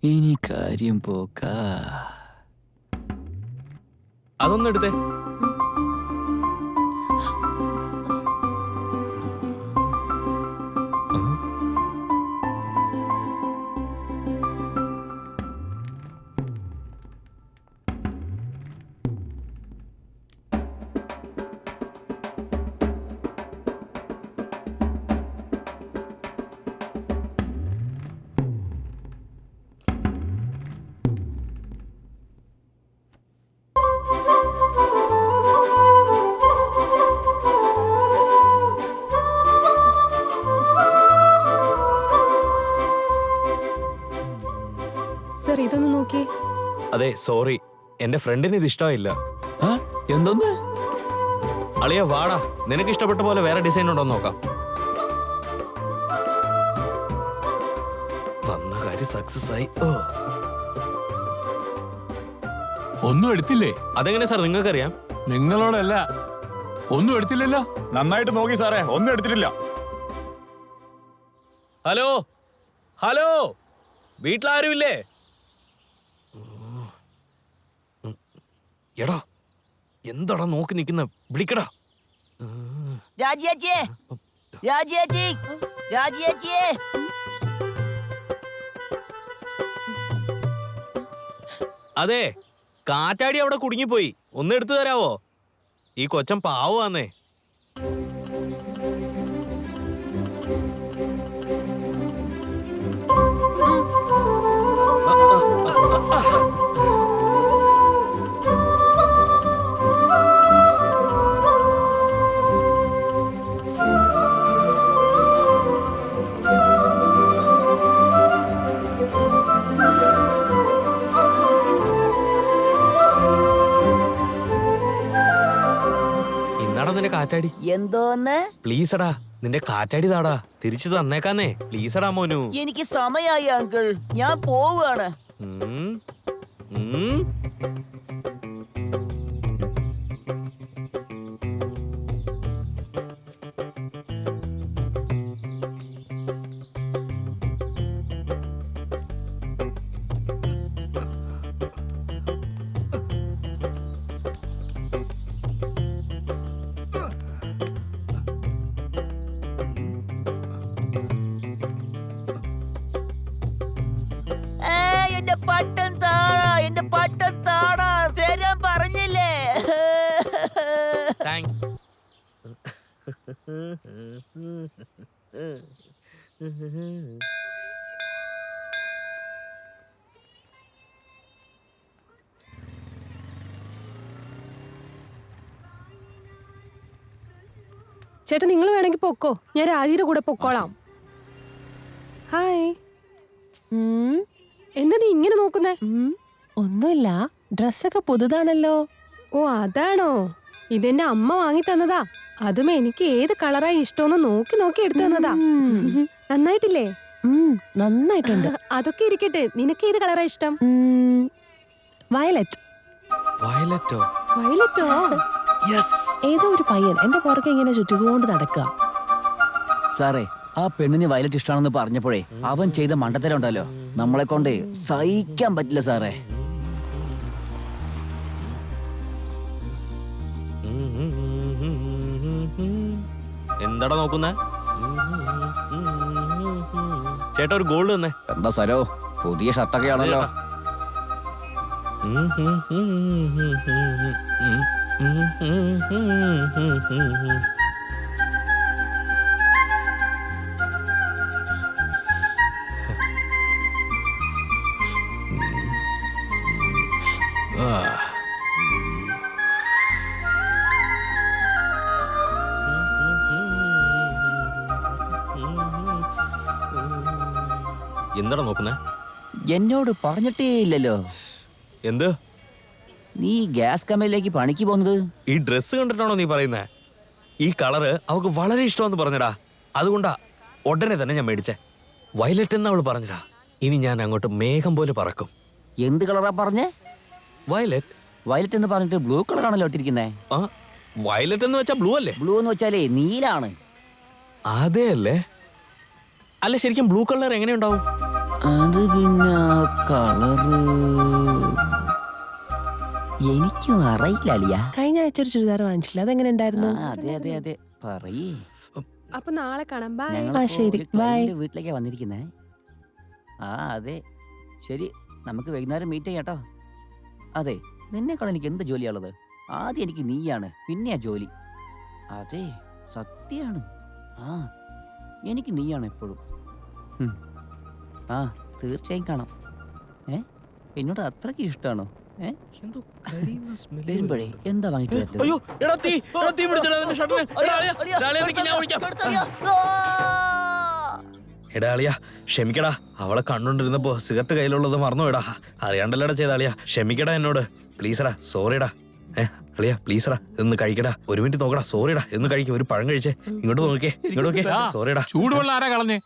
ഇനി കാര്യം പോക്കാ. അതൊന്നും എടുത്തേ. സർ ഇതൊന്ന് നോക്കി. അതെ, സോറി, എന്റെ ഫ്രണ്ടിന് ഇത് ഇഷ്ടമായില്ല. എന്തോന്ന്? അളിയ വാടാ, നിനക്ക് ഇഷ്ടപ്പെട്ട പോലെ വേറെ ഡിസൈൻ ഉണ്ടോ നോക്കാം. വന്ന കാര്യം സക്സസ് ആയി. ഒന്നും എടുത്തില്ലേ? അതെങ്ങനെ സാർ നിങ്ങൾക്കറിയാം? നിങ്ങളോടല്ല, ഒന്നും എടുത്തില്ലല്ലോ. നന്നായിട്ട് നോക്കി സാറേ, ഒന്നും എടുത്തിട്ടില്ല. ഹലോ ഹലോ, വീട്ടിലാരുമില്ലേ? എടാ, എന്താടാ നോക്കി നിക്കുന്ന? വിളിക്കടാ. രാജിയേച്ചിയെ, രാജിയേച്ചി, രാജിയേച്ചിയെ. അതെ, കാറ്റാടി അവിടെ കുടുങ്ങിപ്പോയി. ഒന്ന് എടുത്തു തരാവോ? ഈ കൊച്ചൻ പാവാന്നേ. കാറ്റാടി. എന്തോന്ന്? പ്ലീസ് എടാ, നിന്റെ കാറ്റാടി താടാ, തിരിച്ചു തന്നേക്കാന്നേ. പ്ലീസ് എടാ മോനു. എനിക്ക് സമയായി അങ്കിൾ, ഞാൻ പോവുകയാണ്. ഉം. ഉം. എന്റെ പട്ടം താടാ, എന്റെ പട്ടം താടാ, തരാൻ പറഞ്ഞില്ലേ? താങ്ക്സ്. ചേട്ടാ നിങ്ങൾ വേണമെങ്കിൽ പൊക്കോ, ഞാൻ രാജിയുടെ കൂടെ പൊക്കോളാം. ഹായ്. എന്താ നീ ഇങ്ങനെ നോക്കുന്നേ? ഒന്നുമില്ല, ഡ്രസ്സൊക്കെ പുതുതാണല്ലോ. ഓ അതാണോ? ഇതെന്റെ അമ്മ വാങ്ങി തന്നതാ. അതും എനിക്ക് ഏത് കളറായി ഇഷ്ടമെന്ന് നോക്കി നോക്കി എടുത്തു തന്നതാ. നന്നായിട്ടില്ലേ? നന്നായിട്ടുണ്ട്. അതൊക്കെ ഇരിക്കട്ടെ, നിനക്ക് ഏത് കളറാ ഇഷ്ടം? വയലറ്റ്. വയലറ്റോ? വയലറ്റോ? ഏതോ ഒരു പയ്യൻ എന്റെ പുറകെ ഇങ്ങനെ ചുറ്റുകൊണ്ട് നടക്കുക. സാറേ, ആ പെണ്ണിന് വയലറ്റ് ഇഷ്ടമാണെന്ന് പറഞ്ഞപ്പോഴേ അവൻ ചെയ്ത മണ്ടത്തരം ഉണ്ടല്ലോ, നമ്മളെ കൊണ്ട് സഹിക്കാൻ പറ്റില്ല സാറേ. എന്താടാ നോക്കുന്നേ? ചേട്ടാ ഒരു ഗോൾഡ് തന്നെ. എന്താ സരോ, പുതിയ ഷർട്ടൊക്കെ ആണല്ലോ. എന്താടാ നോക്കുന്നേ? എന്നോട് പറഞ്ഞിട്ടേ ഇല്ലല്ലോ. എന്ത്? നീ ഗ്യാസ് കമ്പനിയിലേക്ക് പണിക്ക് പോകുന്നത്? ഈ ഡ്രസ്സ് കണ്ടിട്ടാണോ നീ പറയുന്നേ? ഈ കളറ് അവൾക്ക് വളരെ ഇഷ്ടമെന്ന് പറഞ്ഞടാ, അതുകൊണ്ടാ ഉടനെ തന്നെ ഞാൻ മേടിച്ചേ. വയലറ്റ് എന്ന് അവള് പറഞ്ഞടാ. ഇനി ഞാൻ അങ്ങോട്ട് മേഘം പോലെ പറക്കും. എന്ത് കളറാ പറഞ്ഞേ? വയലറ്റ്. വയലറ്റ് എന്ന് പറഞ്ഞിട്ട് ബ്ലൂ കളറാണല്ലോ ഇട്ടിരിക്കുന്നേ. ആ, വയലറ്റ് എന്ന് വെച്ചാ ബ്ലൂ അല്ലേ? ബ്ലൂ എന്ന് വെച്ചാലേ നീലാണ്. അതെ അല്ലേ? അല്ല, ശരിക്കും ബ്ലൂ കളർ എങ്ങനെ ഉണ്ടാവും? അത് പിന്നെ കളറ് എനിക്കും അറിയില്ല അളിയ. കഴിഞ്ഞ ആഴ്ച ഒരു ചുരിദാർ വാങ്ങിച്ചില്ല, അതെങ്ങനെ ഉണ്ടായിരുന്നു? അതെ അതെ അതെ, പറയേ. അപ്പൊ നാളെ കാണാം. ബൈ. ശരി, ബൈ. വീട്ടിലേക്കാ വന്നിരിക്കുന്നേ. ആ അതെ, ശരി, നമുക്ക് വൈകുന്നേരം മീറ്റ് ചെയ്യാം കേട്ടോ. അതെ, നിന്നെക്കാൾ എനിക്ക് എന്ത് ജോലിയാണുള്ളത്? ആദ്യം എനിക്ക് നീയാണ്, പിന്നെയാ ജോലി. അതെ, സത്യാണ്. ആ, എനിക്ക് നീയാണ് എപ്പോഴും. ആ, തീർച്ചയായും കാണാം. എന്നോട് അത്രയ്ക്ക് ഇഷ്ടമാണോ? വരുമ്പോഴേ എന്താ വാങ്ങിട്ട് വരട്ടെ? അയ്യോ, എടാ തീ, എടാ തീ പിടിച്ചെടാ നിന്റെ ഷർട്ടിന്. എടാ അളിയാ, എടാ അളിയാ, നിക്ക് ഞാൻ വിളിക്കാം. എടാ അളിയാ, ക്ഷമിക്കടാ, അവളെ കണ്ടോണ്ടിരുന്നപ്പോ സിഗരറ്റ് കയ്യിലുള്ളത് മറന്നുപോയടാ. അറിയാണ്ടല്ലടാ ചെയ്ത അളിയാ, ക്ഷമിക്കടാ എന്നോട്. പ്ലീസടാ, സോറിടാ. അളിയാ പ്ലീസടാ, ഇതൊന്ന് കഴിക്കടാ. ഒരു മിനിറ്റ് നോക്കടാ, സോറിടാ, എന്ന് കഴിക്കും. ഒരു പഴം കഴിച്ചേ. ഇങ്ങോട്ട് നോക്കേ, ഇങ്ങോട്ട് നോക്കേ. സോറിടാ. ചൂടുവെള്ളം ആരാ കളഞ്ഞേ?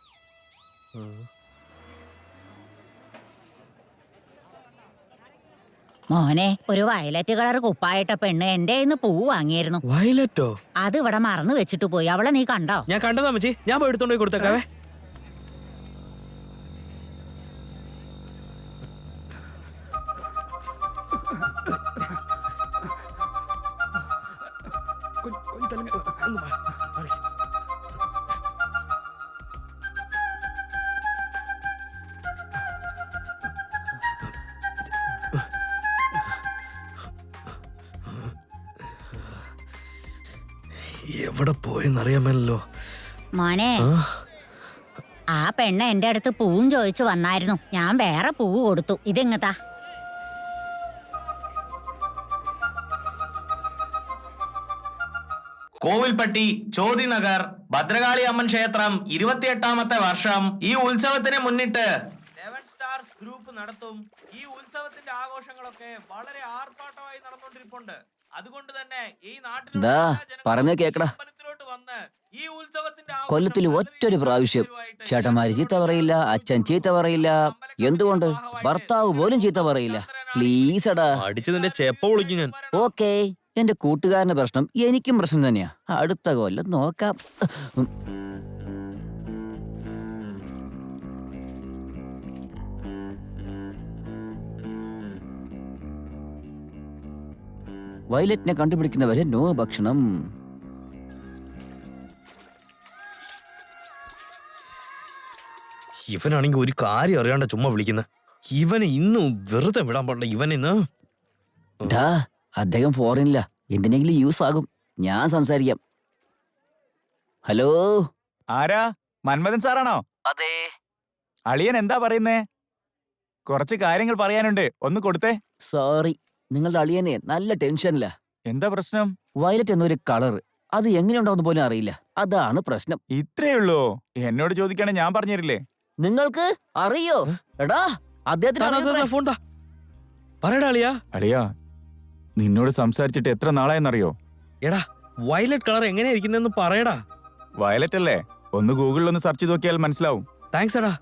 മോനെ, ഒരു വയലറ്റ് കളർ കുപ്പായിട്ട പെണ്ണ് എന്റെ കയ്യിന്ന് പൂ വാങ്ങിയിരുന്നു. വയലറ്റോ? അത് ഇവിടെ മറന്നു വെച്ചിട്ട് പോയി. അവളെ നീ കണ്ടോ? ഞാൻ കണ്ടതാ അമ്മച്ചി, ഞാൻ പോയി എടുത്തോണ്ട് പോയി കൊടുത്തേക്കാവേ. എവിടെ പോയെന്നറിയാമല്ലോ. മോനെ, ആ പെണ്ണ് എന്റെ അടുത്ത് പൂവും ചോദിച്ചു വന്നായിരുന്നു. ഞാൻ വേറെ പൂവ് കൊടുത്തു. ഇതെങ്ങത്താ? കോവിൽപ്പട്ടി, ചോതിനഗർ, ഭദ്രകാളി അമ്മൻ ക്ഷേത്രം 28ാമത്തെ വർഷം. ഈ ഉത്സവത്തിനെ മുന്നിട്ട് 11 സ്റ്റാർസ് ഗ്രൂപ്പ് നടത്തും. ഈ ഉത്സവത്തിന്റെ ആഘോഷങ്ങളൊക്കെ വളരെ ആർഭാട്ടമായി നടന്നുകൊണ്ടിരിപ്പുണ്ട്. അതുകൊണ്ട് തന്നെ ഈ ദാ, പറഞ്ഞ കേക്കടാ. അമ്പലത്തിലോട്ട് വന്ന് ഈ ഉത്സവത്തിന്റെ കൊല്ലത്തിൽ ഒറ്റൊരു പ്രാവശ്യം ചേട്ടന്മാര് ചീത്ത പറയില്ല, അച്ഛൻ ചീത്ത പറയില്ല. എന്തുകൊണ്ട്? ഭർത്താവ് പോലും ചീത്ത പറയില്ല. പ്ലീസ് എടാ. അടിച്ചതിന്റെ ചെപ്പ വിളിക്കും ഞാൻ. ഓക്കേ, എന്റെ കൂട്ടുകാരന്റെ പ്രശ്നം എനിക്കും പ്രശ്നം തന്നെയാ. അടുത്ത കൊല്ലം നോക്കാം. വയലറ്റിനെ കണ്ടുപിടിക്കുന്നവരെ നോ ഭക്ഷണം. ഇവനാണെങ്കിൽ ഒരു കാര്യം അറിയാണ്ട ചുമ്മാ വിളിക്കുന്നത്. ഇവനെ ഇന്നും വെറുതെ വിടാൻ പാടില്ല. ഇവനിന്ന് ഡാ, അദ്ദേഹം ഫോറിനില്ല, എന്തിനെങ്കിലും യൂസ് ആകും. ഞാൻ സംസാരിക്കാം. ഹലോ, ആരാ? മന്മഥൻ സാറാണോ? അതെ. അളിയൻ എന്താ പറയുന്നേ? കുറച്ച് കാര്യങ്ങൾ പറയാനുണ്ട്, ഒന്ന് കൊടുത്തേ. സോറി, നിങ്ങളുടെ അളിയനെ നല്ല ടെൻഷനില്ല. എന്താ പ്രശ്നം? വയലറ്റ് എന്നൊരു കളർ, അത് എങ്ങനെയുണ്ടാവുന്ന പോലും അറിയില്ല. അതാണ് പ്രശ്നം. ഇത്രേ ഉള്ളൂ? എന്നോട് ചോദിക്കണേ, ഞാൻ പറഞ്ഞിരില്ലേ? നിങ്ങൾക്ക് അറിയോ? എടാ, അദ്ദേഹത്തിന് ഫോൺ പറയടാ അളിയാ. അളിയാ, നിന്നോട് സംസാരിച്ചിട്ട് എത്ര നാളായെന്നറിയോ? എടാ, വയലറ്റ് കളർ എങ്ങനെയാ ഇരിക്കുന്നതെന്ന് പറയടാ. വയലറ്റ് അല്ലേ? ഒന്ന് ഗൂഗിളിൽ ഒന്ന് സെർച്ച് ചെയ്ത് നോക്കിയാൽ മനസ്സിലാവും. താങ്ക്സ് എടാ.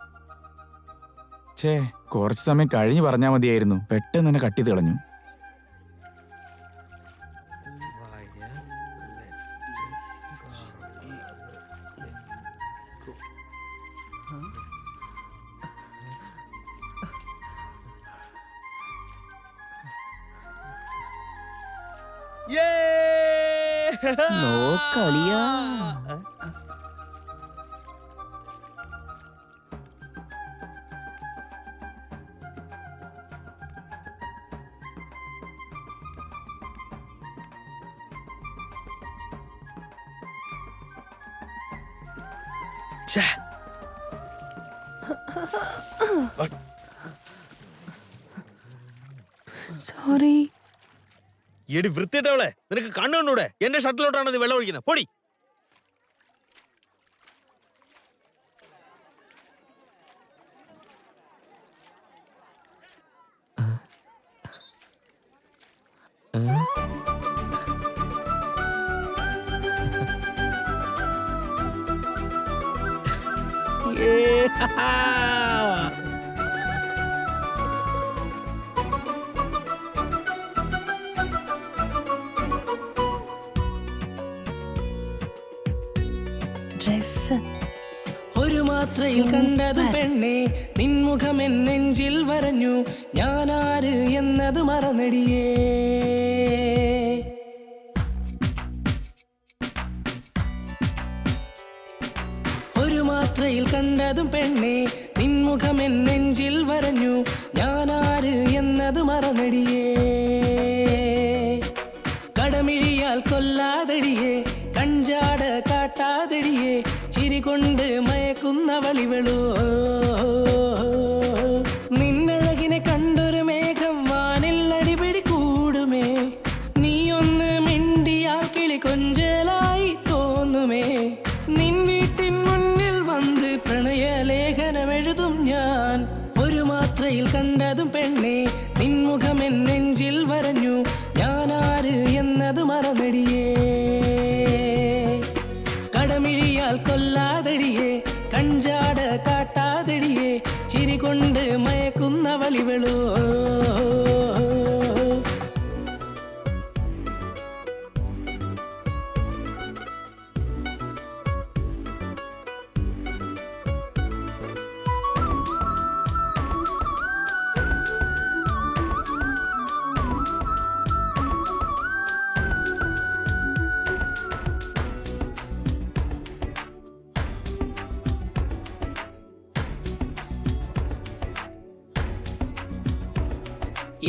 ഛേ, കുറച്ച് സമയം കഴിഞ്ഞ് പറഞ്ഞാ മതിയായിരുന്നു. പെട്ടെന്ന് തന്നെ കട്ട് ചെയ്ത് കളഞ്ഞു. നോക്കളിയാ. സോറി. എടി വൃത്തിയിട്ടവളെ, നിനക്ക് കണ്ണുകൊണ്ടൂടെ? എന്റെ ഷട്ടിലോട്ടാണ് നീ വെള്ളം ഒഴിക്കുന്നത്. പൊടി. ഒരു മാത്രയിൽ കണ്ടതു പെണ്ണെ, നിൻമുഖം എൻ നെഞ്ചിൽ വരഞ്ഞു. ഞാനാര് എന്നത് മറന്നടിയേ. ഒരു മാത്രയിൽ കണ്ടതും പെണ്ണെ, നിൻമുഖം എൻ നെഞ്ചിൽ വരഞ്ഞു. ഞാനാര് എന്നത് മറന്നടിയേ. കടമിഴിയാൽ കൊല്ലാതടിയേ, കഞ്ചാട കാട്ടാതടിയേ, ചിരി കൊണ്ട് മയക്കുന്ന വളിവളോ. നിന്നഴകിനെ കണ്ടൊരു മേഘം വാനിൽ അടിപിടി കൂടുമേ. നീയൊന്ന് മിണ്ടിയാൽ കിളി കൊഞ്ചലായി തോന്നുമേ. നിൻ വീട്ടിൻ മുന്നിൽ വന്ന് പ്രണയലേഖനമെഴുതും ഞാൻ. ഒരു മാത്രയിൽ കണ്ടതും പെണ്ണെ, നിൻമുഖം എൻ നെഞ്ചിൽ വരഞ്ഞു. ഞാനാര് എന്നത് മറന്നടിയേ. കടമിഴിയാൽ കൊല്ലാതടിയേ, കഞ്ചാട കാട്ടാതടിയേ, ചിരി കൊണ്ട് മയക്കുന്ന വളിവളോ.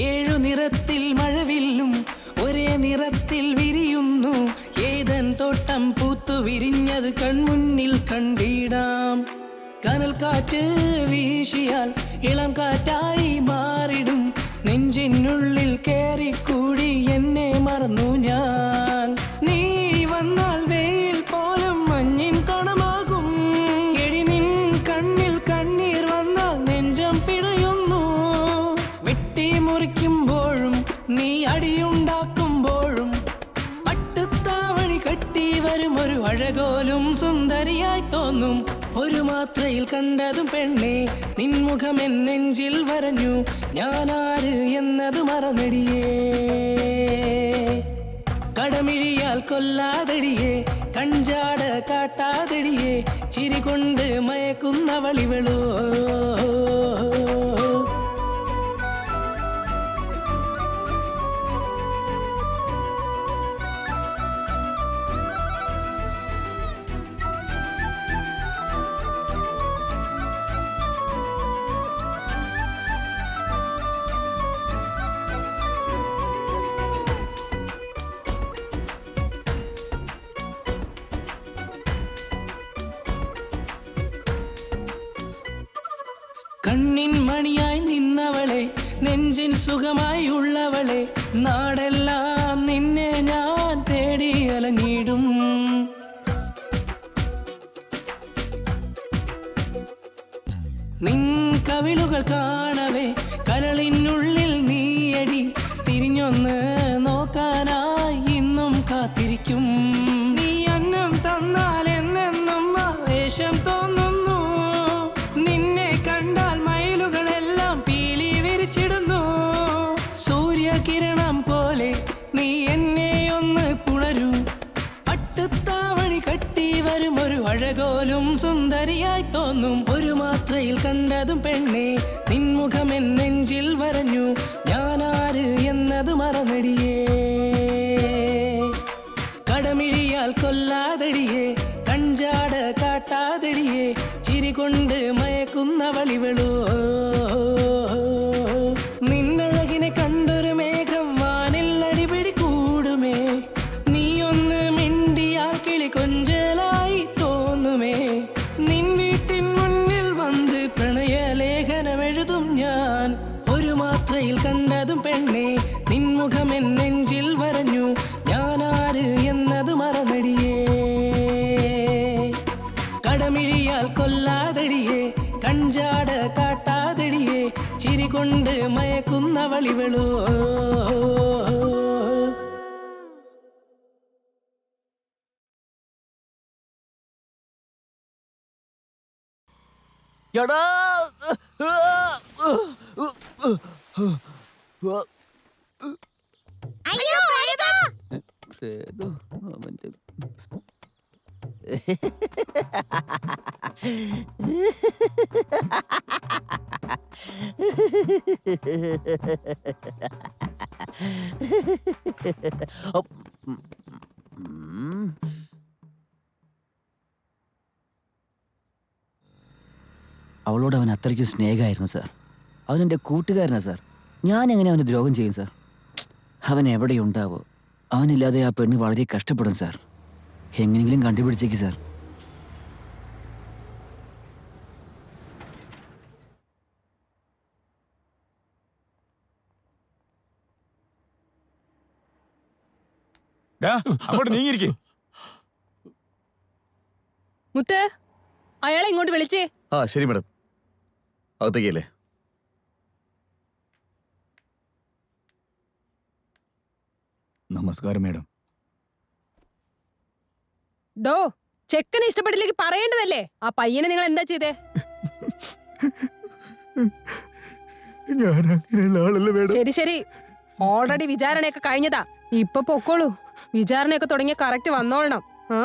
ഏഴു നിറത്തിൽ മഴവില്ലും ഒരേ നിറത്തിൽ വിരിയുന്നു. ഏതൻ തോട്ടം പൂത്തു വിരിഞ്ഞത് കൺമുന്നിൽ കണ്ടിടാം. കനൽ കാറ്റ് വീശിയാൽ ഇളം കാറ്റായി മാറിടും. നെഞ്ചിനുള്ളിൽ കേറിക്കൂടി എന്നെ മറന്നു ഞാൻ. നീ വന്നാൽ വെയിൽ പോലും മഞ്ഞിൻ കണമാകും. എടി നിൻ കണ്ണിൽ കണ്ണീർ വന്നാൽ നെഞ്ചം പിടയുന്നു. വെട്ടി മുറിക്കുമ്പോഴും നീ അടിയുണ്ടാക്കുമ്പോഴും വരും ഒരു അഴകോലും സുന്ദരിയായി തോന്നും ഒരു മാത്രയിൽ കണ്ടതും പെണ്ണെ നിൻമുഖം എൻ നെഞ്ചിൽ വരഞ്ഞു ഞാനാര് എന്നത് മറന്നടിയേ കടമിഴിയാൽ കൊല്ലാതടിയേ കഞ്ചാട കാട്ടാതടിയേ ചിരി കൊണ്ട് മയക്കുന്നവളിവളോ കണ്ണിൻ മണിയായി നിന്നവളെ നെഞ്ചിൻ സുഖമായി ഉള്ളവളെ നാടെല്ലാം നിന്നെ ഞാൻ തേടി അലഞ്ഞിടും നിൻ കവിളുകൾ കാണവേ കരളിനുള്ളിൽ നീയടി തിരിഞ്ഞൊന്ന് നോക്കാനായി ഇന്നും കാത്തിരിക്കും നീ അന്നം തന്നാൽ എന്നെന്നും ആവേശം തോന്നുന്നു നിന്നെ കണ്ടാൽ മയിലുകളെല്ലാം പീലി വിരിച്ചിടുന്നു സൂര്യകിരണം പോലെ നീ എന്നെ ഒന്ന് പുണരൂ പട്ടുത്താവണി കട്ടി വരും ഒരു അഴകോലും സുന്ദരിയായി തോന്നും ഒരു മാത്രയിൽ കണ്ടതും പെണ്ണെ നിൻമുഖം എൻ നെഞ്ചിൽ വരഞ്ഞു ഞാനാര് എന്നത് മറന്നടിയേ കടമിഴിയാൽ കൊല്ലാതടിയേ കഞ്ചാട കാട്ടാതടിയേ ചിരി കൊണ്ട് മയക്കുന്നവളിവളോ നിന്നഴകിനെ കണ്ടൊരു മേഘം വാനിൽ അടിപിടി കൂടുമേ നീ ഒന്ന് മിണ്ടിയാൽ കിളി കൊഞ്ചലായി തോന്നുമേ നിൻ വീട്ടിൻ മുന്നിൽ വന്ന് പ്രണയലേഖനമെഴുതും ഞാൻ ഒരു മാത്രയിൽ കണ്ടതും പെണ്ണെ നിൻമുഖം എൻ നെഞ്ചിൽ വരഞ്ഞു ഞാനാര് എന്നത് മറന്നടിയേ കടമിഴിയാൽ കൊല്ലാതടിയേ കഞ്ചാട കാട്ടാതടിയേ ചിരി കൊണ്ട് മയക്കുന്നവളിവളോ അയ്യോ എഴുതാ അവളോട് അവൻ അത്രയ്ക്കും സ്നേഹമായിരുന്നു സാർ. അവനെൻ്റെ കൂട്ടുകാരനാണ് സാർ. ഞാൻ എങ്ങനെ അവന് ദ്രോഹം ചെയ്യും സാർ? അവൻ എവിടെയുണ്ടാവോ? അവനില്ലാതെ ആ പെണ്ണ് വളരെ കഷ്ടപ്പെടും സാർ. എങ്ങനെയെങ്കിലും കണ്ടുപിടിച്ചേക്ക് സാർ. അങ്ങോട്ട് നീങ്ങിയിരിക്കേ. മുത്ത് അയാളെ ഇങ്ങോട്ട് വിളിച്ചേ. ആ ശരി മാഡം, അകത്തേക്കല്ലേ. നമസ്കാരം മേഡം. ഡോ ചെക്കനെ ഇഷ്ടപ്പെട്ടില്ലെങ്കിൽ പറയേണ്ടതല്ലേ? ആ പയ്യനെ നിങ്ങൾ എന്താ ചെയ്തേ? ഞാൻ അങ്ങനെയുള്ള ആളല്ല മേഡം. ശരി ശരി, ഓൾറെഡി വിചാരണയൊക്കെ കഴിഞ്ഞതാ. ഇപ്പൊ പൊക്കോളൂ. വിചാരണയൊക്കെ തുടങ്ങിയ കറക്റ്റ് വന്നോളണം. ആ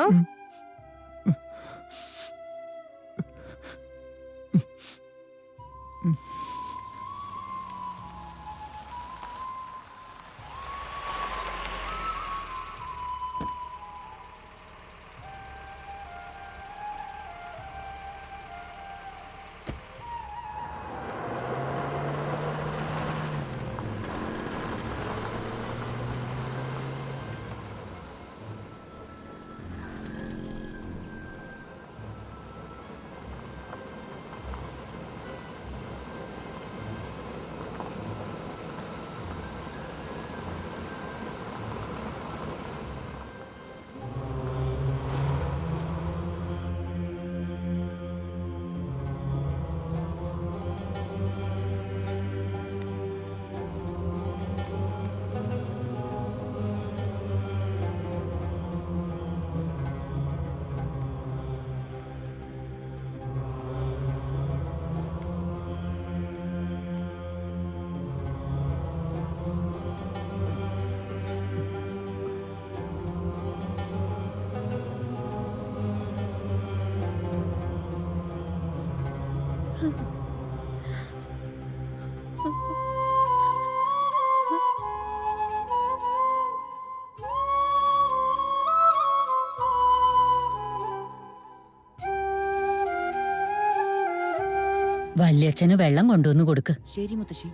വല്യച്ഛന് വെള്ളം കൊണ്ടുവന്ന് കൊടുക്ക്. ശരി മുത്തശ്ശി.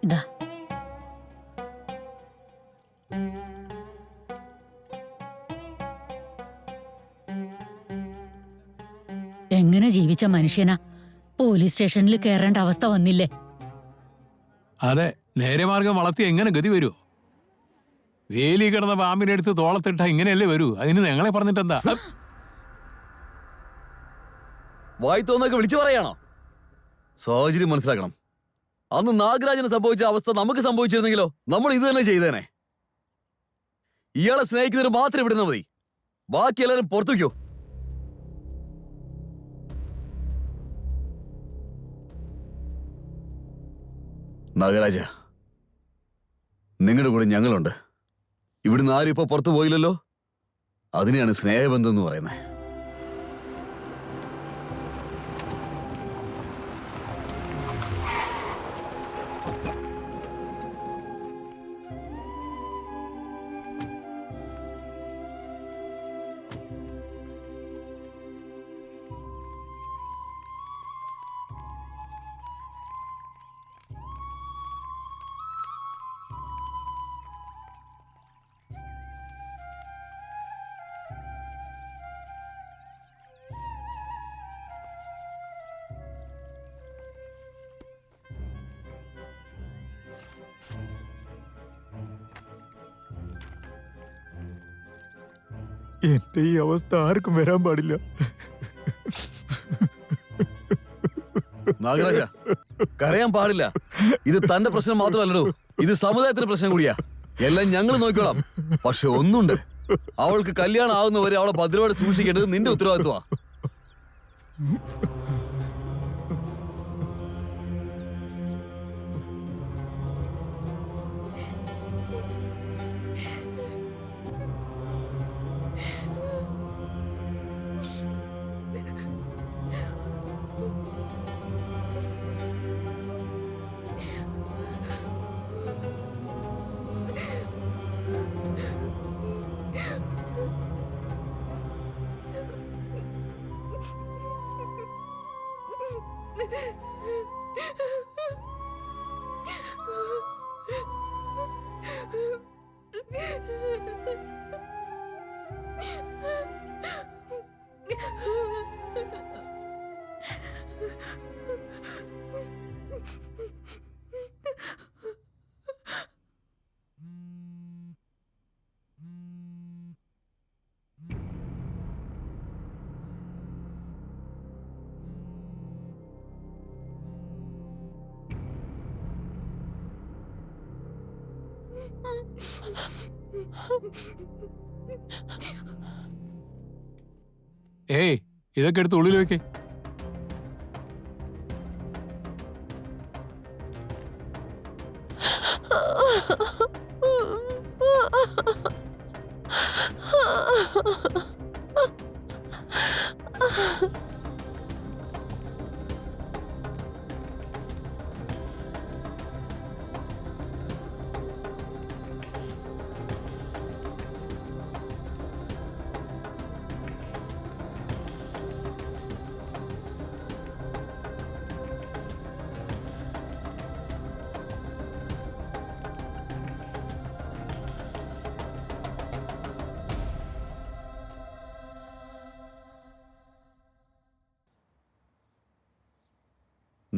ഇതാ എങ്ങനെ ജീവിച്ച മനുഷ്യനാ പോലീസ് സ്റ്റേഷനിൽ കയറേണ്ട അവസ്ഥ വന്നില്ലേ? അതെ, നേരെ മാർഗം വളർത്തി എങ്ങനെ ഗതി വരുമോ? വേലി കിടന്ന പാമ്പിനെ എടുത്ത് തോളത്തിട്ട ഇങ്ങനെയല്ലേ വരൂ. അതിന് ഞങ്ങളെ പറഞ്ഞിട്ടെന്താ? വായി തോന്നൊക്കെ വിളിച്ചു പറയാണോ? സാഹചര്യം മനസ്സിലാക്കണം. അന്ന് നാഗരാജന് സംഭവിച്ച അവസ്ഥ നമുക്ക് സംഭവിച്ചിരുന്നെങ്കിലോ നമ്മൾ ഇത് തന്നെ ചെയ്തേനെ. ഇയാളെ സ്നേഹിക്കുന്നതിന് മാത്രം വിടുന്ന മതി, ബാക്കി എല്ലാവരും പുറത്തുവയ്ക്കോ. നാഗരാജ, നിങ്ങളുടെ കൂടെ ഞങ്ങളുണ്ട്. ഇവിടുന്ന് ആരും ഇപ്പൊ പുറത്തു പോയില്ലല്ലോ. അതിനെയാണ് സ്നേഹബന്ധം എന്ന് പറയുന്നത്. എന്റെ ഈ അവസ്ഥ ആർക്കും വരാൻ പാടില്ല. നാഗരാജ, കരയാൻ പാടില്ല. ഇത് തന്റെ പ്രശ്നം മാത്രമല്ലടോ, ഇത് സമുദായത്തിന്റെ പ്രശ്നം കൂടിയാ. എല്ലാം ഞങ്ങൾ നോക്കിക്കോളാം. പക്ഷെ ഒന്നുണ്ട്, അവൾക്ക് കല്യാണം ആവുന്നവരെ അവളെ ഭദ്രയോടെ സൂക്ഷിക്കേണ്ടത് നിന്റെ ഉത്തരവാദിത്വമാ. ഏയ്, ഇതൊക്കെ എടുത്ത് ഉള്ളിൽ വെക്കേ.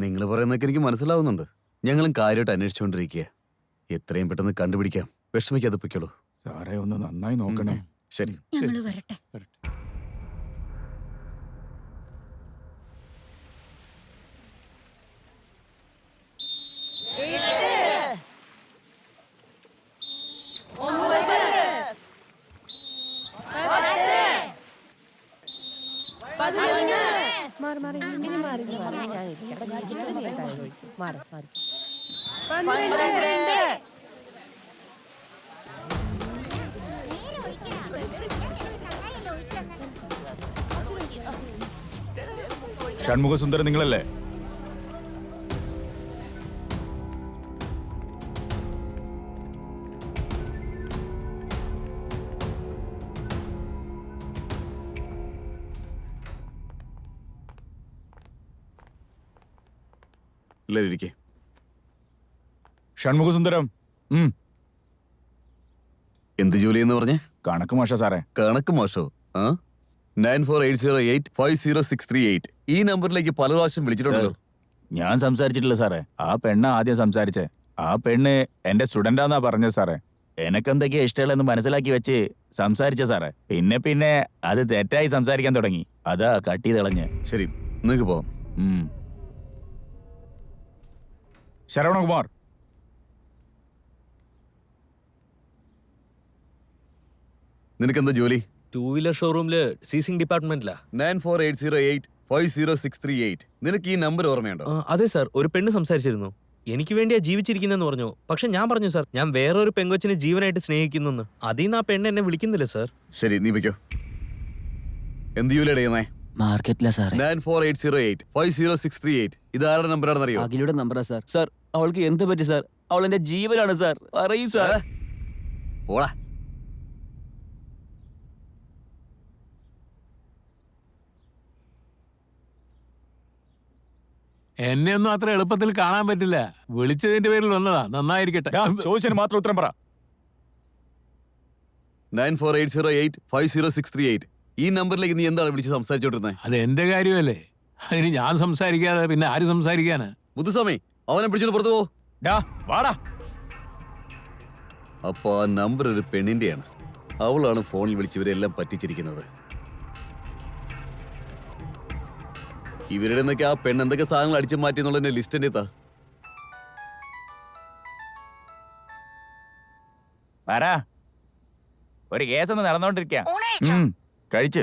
നിങ്ങൾ പറയുന്നതൊക്കെ എനിക്ക് മനസ്സിലാവുന്നുണ്ട്. ഞങ്ങളും കാര്യമായിട്ട് അന്വേഷിച്ചുകൊണ്ടിരിക്കുക. എത്രയും പെട്ടെന്ന് കണ്ടുപിടിക്കാം. വിഷമിക്കാതെ പൊയ്ക്കോളൂ. സാറേ, ഒന്ന് നന്നായി നോക്കണേ. ശരി. ഞങ്ങൾ വരട്ടെ. ഷൺമുഖസുന്ദരൻ നിങ്ങളല്ലേ? എല്ലാവരും ഇരിക്കേ. ഷൺമുഖസുന്ദരം. എന്ത് ജോലി എന്ന് പറഞ്ഞേ? കണക്ക് മോശ സാറേ. കണക്ക് മോശോ? 9480850638 ഈ നമ്പറിലേക്ക് പല പ്രാവശ്യം വിളിച്ചിട്ടുണ്ടല്ലോ. ഞാൻ സംസാരിച്ചിട്ടില്ല സാറേ. ആ പെണ്ണ ആദ്യം സംസാരിച്ചേ. ആ പെണ്ണ് എന്റെ സ്റ്റുഡന്റാന്നാ പറഞ്ഞത് സാറേ. എനക്കെന്തൊക്കെയാ ഇഷ്ടമുള്ളതെന്ന് മനസ്സിലാക്കി വെച്ച് സംസാരിച്ച സാറേ. പിന്നെ അത് തെറ്റായി സംസാരിക്കാൻ തുടങ്ങി. അതാ കട്ട് ചെയ്ത് കളഞ്ഞ്. ശരി, നിങ്ങൾക്ക് പോവാം. ശരവണകുമാർ. നിനക്കെന്താ ജോലി? 2 വീലർ ഷോറൂമില് സീസിംഗ് ഡിപ്പാർട്ട്മെന്റിലാ. 9480850638 നിനക്ക് ഈ നമ്പർ ഓർമ്മയുണ്ടോ? അതെ സാർ, ഒരു പെണ്ണ് സംസാരിച്ചിരുന്നു. എനിക്ക് വേണ്ടിയാ ജീവിച്ചിരിക്കുന്നെന്ന് പറഞ്ഞു. പക്ഷെ ഞാൻ പറഞ്ഞു സാർ, ഞാൻ വേറൊരു പെങ്കൊച്ചിനെ ജീവനായിട്ട് സ്നേഹിക്കുന്നു. അതിന്ന് ആ പെണ്ണ് എന്നെ വിളിക്കുന്നില്ല സാർ. ശരി, നീ വെക്കോ. എന്ത് ജോലിയാണ് ചെയ്യുന്നേ? മാർക്കറ്റിലാ സാറേ. 9480850638 ഇത് ആരുടെ നമ്പറാണെന്ന് അറിയോ? അഖിലയുടെ നമ്പറാ സാർ. സാർ, അവൾക്ക് എന്ത് പറ്റി സാർ? അവൾ എന്റെ ജീവനാണ് സാർ. പറയൂ സാർ. പോടാ. എന്നെ ഒന്നും അത്ര എളുപ്പത്തിൽ കാണാൻ പറ്റില്ല. വിളിച്ചതിന്റെ പേരിൽ വന്നതാ. നന്നായിരിക്കട്ടെ. ചോദിച്ചതിന് മാത്രം ഉത്തരം പറ. 9480850638 ഈ നമ്പറിലേക്ക് നീ എന്താണ് വിളിച്ച് സംസാരിച്ചോണ്ടിരുന്നത്? അത് എന്റെ കാര്യമല്ലേ. അതിന് ഞാൻ സംസാരിക്കാതെ പിന്നെ ആര് സംസാരിക്കാനാ? മുത്തുസ്വാമി, അവനെ പിടിച്ചോണ്ട് പുറത്തു പോ. വാടാ. അപ്പൊ ആ നമ്പർ ഒരു പെണ്ണിന്റെയാണ്. അവളാണ് ഫോണിൽ വിളിച്ച് ഇവരെല്ലാം പറ്റിച്ചിരിക്കുന്നത്. ഇവരുടെ നിന്നൊക്കെ ആ പെണ്ണ് എന്തൊക്കെ സാധനങ്ങൾ അടിച്ചു മാറ്റി എന്നുള്ളതിന്റെ ലിസ്റ്റ് എന്റെ എത്താ. ഒരു കേസൊന്ന് നടന്നോണ്ടിരിക്ക. കഴിച്ച്.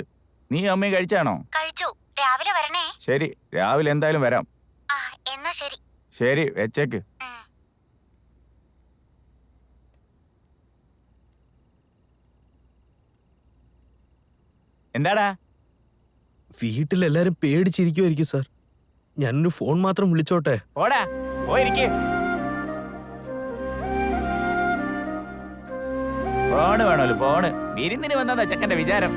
നീ അമ്മയും കഴിച്ചാണോ? കഴിച്ചു. രാവിലെ വരണേ. ശരി, രാവിലെ എന്തായാലും വരാം. എന്നാ ശരി. ശരി, വെച്ചേക്ക്. എന്താടാ? വീട്ടിലെല്ലാരും പേടിച്ചിരിക്കുമായിരിക്കും സാർ. ഞാനൊരു ഫോൺ മാത്രം വിളിച്ചോട്ടെ. പോടാ, പോയിരിക്കേ. ഫോണ് വേണല്ലോ, ഫോണ്. വിരുന്നിന് വന്നതാ ചെക്കന്റെ വിചാരം.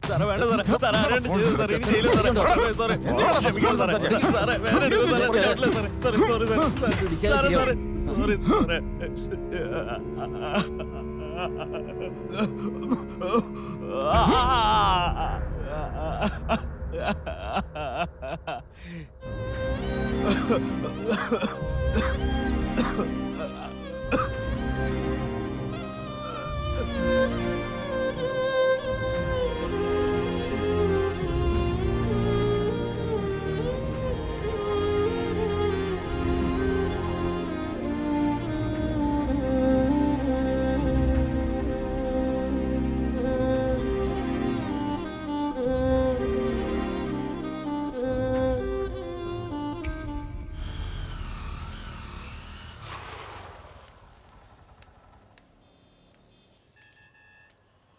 സാറേ വേണ്ട സാറേ. സാറേ ആരാണ്ട് ചെയ്തു സാറേ. ഇനി ചെയ്യില്ല സാറേ. സാറേ ക്ഷമിക്കണം സാറേ. സാറേ വേറെ എടുക്കും സാറേ. പറ്റില്ല സാറേ. സാറേ സോറി സാറേ. സാറേ സാറേ സോറി സാറേ.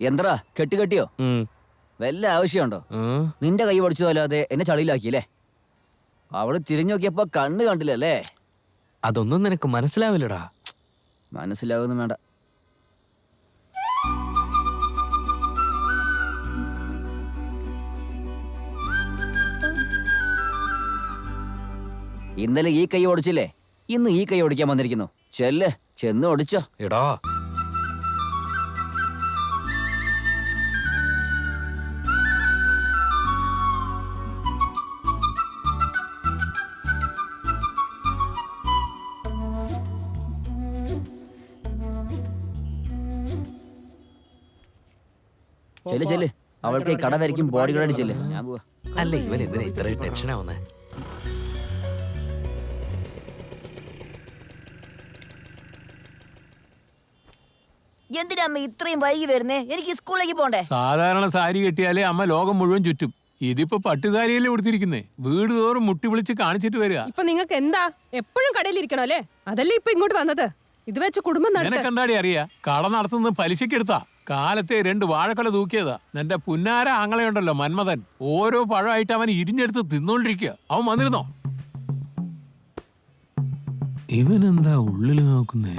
എന്താ കെട്ടിയോ? വല്ല ആവശ്യമുണ്ടോ? നിന്റെ കൈ പഠിച്ചതല്ലാതെ എന്നെ ചളിയിലാക്കിയല്ലേ? അവള് തിരിഞ്ഞു നോക്കിയപ്പോ കണ്ണ് കണ്ടില്ലല്ലേ? അതൊന്നും നിനക്ക് മനസ്സിലാവില്ലടാ. മനസ്സിലാവുന്നു വേണ്ട. ഇന്നലെ ഈ കൈ ഓടിച്ചില്ലേ, ഇന്ന് ഈ കൈ ഓടിക്കാൻ വന്നിരിക്കുന്നു. ചെല്ല്, ചെന്ന് ഓടിച്ചോ. എടാ ചെല്ല് ചെല്ല്, അവൾക്ക് ഈ കട വരയ്ക്കും ബോഡി ഗാർഡ് ചെല്ല്. ഞാൻ പോവാ. അല്ല ഇവൻ എന്തിനാ ഇത്രയും ടെൻഷൻ ആവുന്നേ? എന്തിനാ അമ്മ ഇത്രയും വൈകി വരുന്നേ? എനിക്ക് സ്കൂളിലേക്ക് പോണ്ടേ? സാധാരണ സാരി കെട്ടിയാലേ അമ്മ ലോകം മുഴുവൻ ചുറ്റും. ഇതിപ്പോ പട്ടുസാരിയല്ലേ കൊടുത്തിരിക്കുന്നേ. വീട് തോറും മുട്ടി വിളിച്ച് കാണിച്ചിട്ട് വരിക. ഇപ്പൊ നിങ്ങൾക്ക് എന്താ എപ്പോഴും കടയിലിരിക്കണോ അല്ലേ? അതല്ലേ ഇപ്പൊ ഇങ്ങോട്ട് വന്നത്? ഇത് വെച്ച് കുടുംബം നടത്ത. നിനക്കെന്താടി അറിയാ? കട നടത്തുന്നത് പലിശക്കെടുത്താ. കാലത്തെ 2 വാഴക്കൊല തൂക്കിയതാ. നിന്റെ പുന്നാര ആങ്ങളയുണ്ടല്ലോ മന്മഥൻ, ഓരോ പഴമായിട്ട് അവൻ ഇരിഞ്ഞെടുത്ത് തിന്നോണ്ടിരിക്കുക. അവൻ വന്നിരുന്നോ? ഇവനെന്താ ഉള്ളില് നോക്കുന്നേ?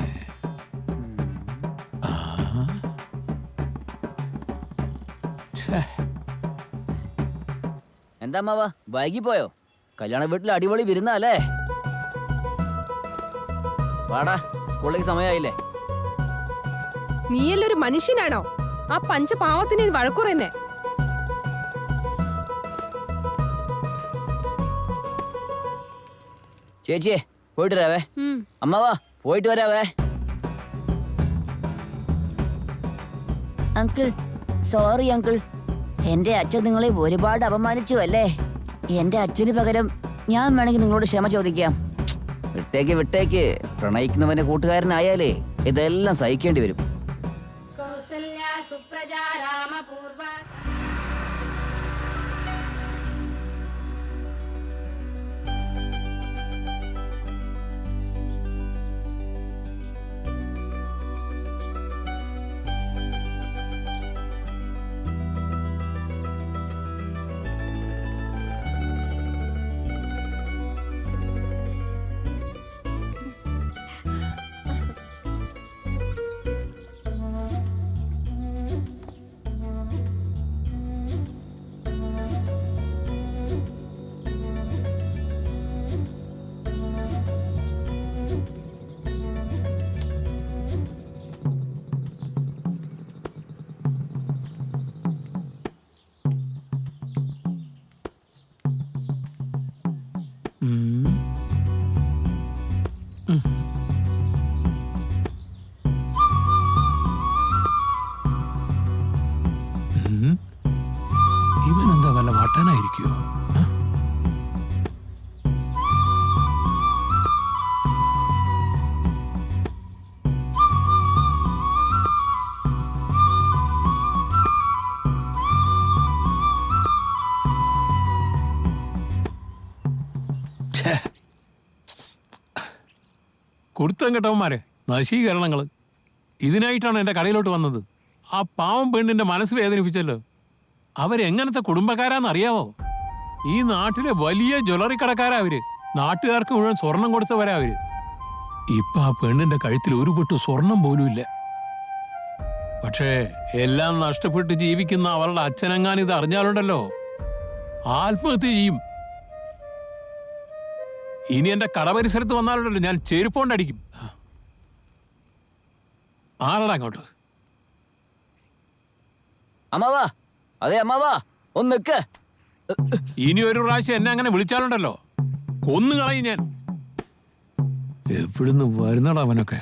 എന്താ അമ്മാവ വൈകി പോയോ? കല്യാണ വീട്ടിൽ അടിപൊളി വിരുന്നല്ലേ? വാടാ, സ്കൂളിലേക്ക് സമയമായില്ലേ? നീയല്ലേ ഒരു മനുഷ്യനാണോ? ആ പഞ്ചപാവത്തിന് ഇത് വഴക്കുറയുന്നേ. ചേച്ചിയെ പോയിട്ട് വരാവേ. അമ്മാവാ പോയിട്ട് വരാവേ. Uncle, sorry uncle. എന്റെ അച്ഛൻ നിങ്ങളെ ഒരുപാട് അപമാനിച്ചു അല്ലേ? എന്റെ അച്ഛന് പകരം ഞാൻ വേണമെങ്കിൽ നിങ്ങളോട് ക്ഷമ ചോദിക്കാം. വിട്ടേക്ക് വിട്ടേക്ക്, പ്രണയിക്കുന്നവന്റെ കൂട്ടുകാരനായാലേ ഇതെല്ലാം സഹിക്കേണ്ടി വരും. ഇവനെന്താ വല്ല വട്ടനായിരിക്കോ? കുരുത്തം കെട്ടവന്മാരെ, നശീകരണങ്ങള്. ഇതിനായിട്ടാണ് എൻ്റെ കടയിലോട്ട് വന്നത്. ആ പാവം പെണ്ണിന്റെ മനസ്സ് വേദനിപ്പിച്ചല്ലോ. അവരെങ്ങനത്തെ കുടുംബക്കാരാന്നറിയാവോ? ഈ നാട്ടിലെ വലിയ ജ്വല്ലറി കടക്കാരാ അവര്. നാട്ടുകാർക്ക് മുഴുവൻ സ്വർണം കൊടുത്തവരാ അവര്. ഇപ്പൊ ആ പെണ്ണിന്റെ കഴുത്തിൽ ഒരു പൊട്ട് സ്വർണം പോലും ഇല്ല. പക്ഷേ എല്ലാം നഷ്ടപ്പെട്ട് ജീവിക്കുന്ന അവളുടെ അച്ഛനെങ്ങാൻ ഇത് അറിഞ്ഞാലുണ്ടല്ലോ, ആത്മഹത്യ ചെയ്യും. ഇനി എന്റെ കടപരിസരത്ത് വന്നാലുണ്ടല്ലോ, ഞാൻ ചെരുപ്പോണ്ടടിക്കും. ആരടാ അങ്ങോട്ട്? അമ്മാവാ, അതെ അമ്മാവാ, ഒന്ന് നിക്ക്. ഇനി ഒരു പ്രാവശ്യം എന്നെ അങ്ങനെ വിളിച്ചാലുണ്ടല്ലോ, കൊന്നു കളയും ഞാൻ. എവിടുന്ന് വരുന്നടാ അവനൊക്കെ?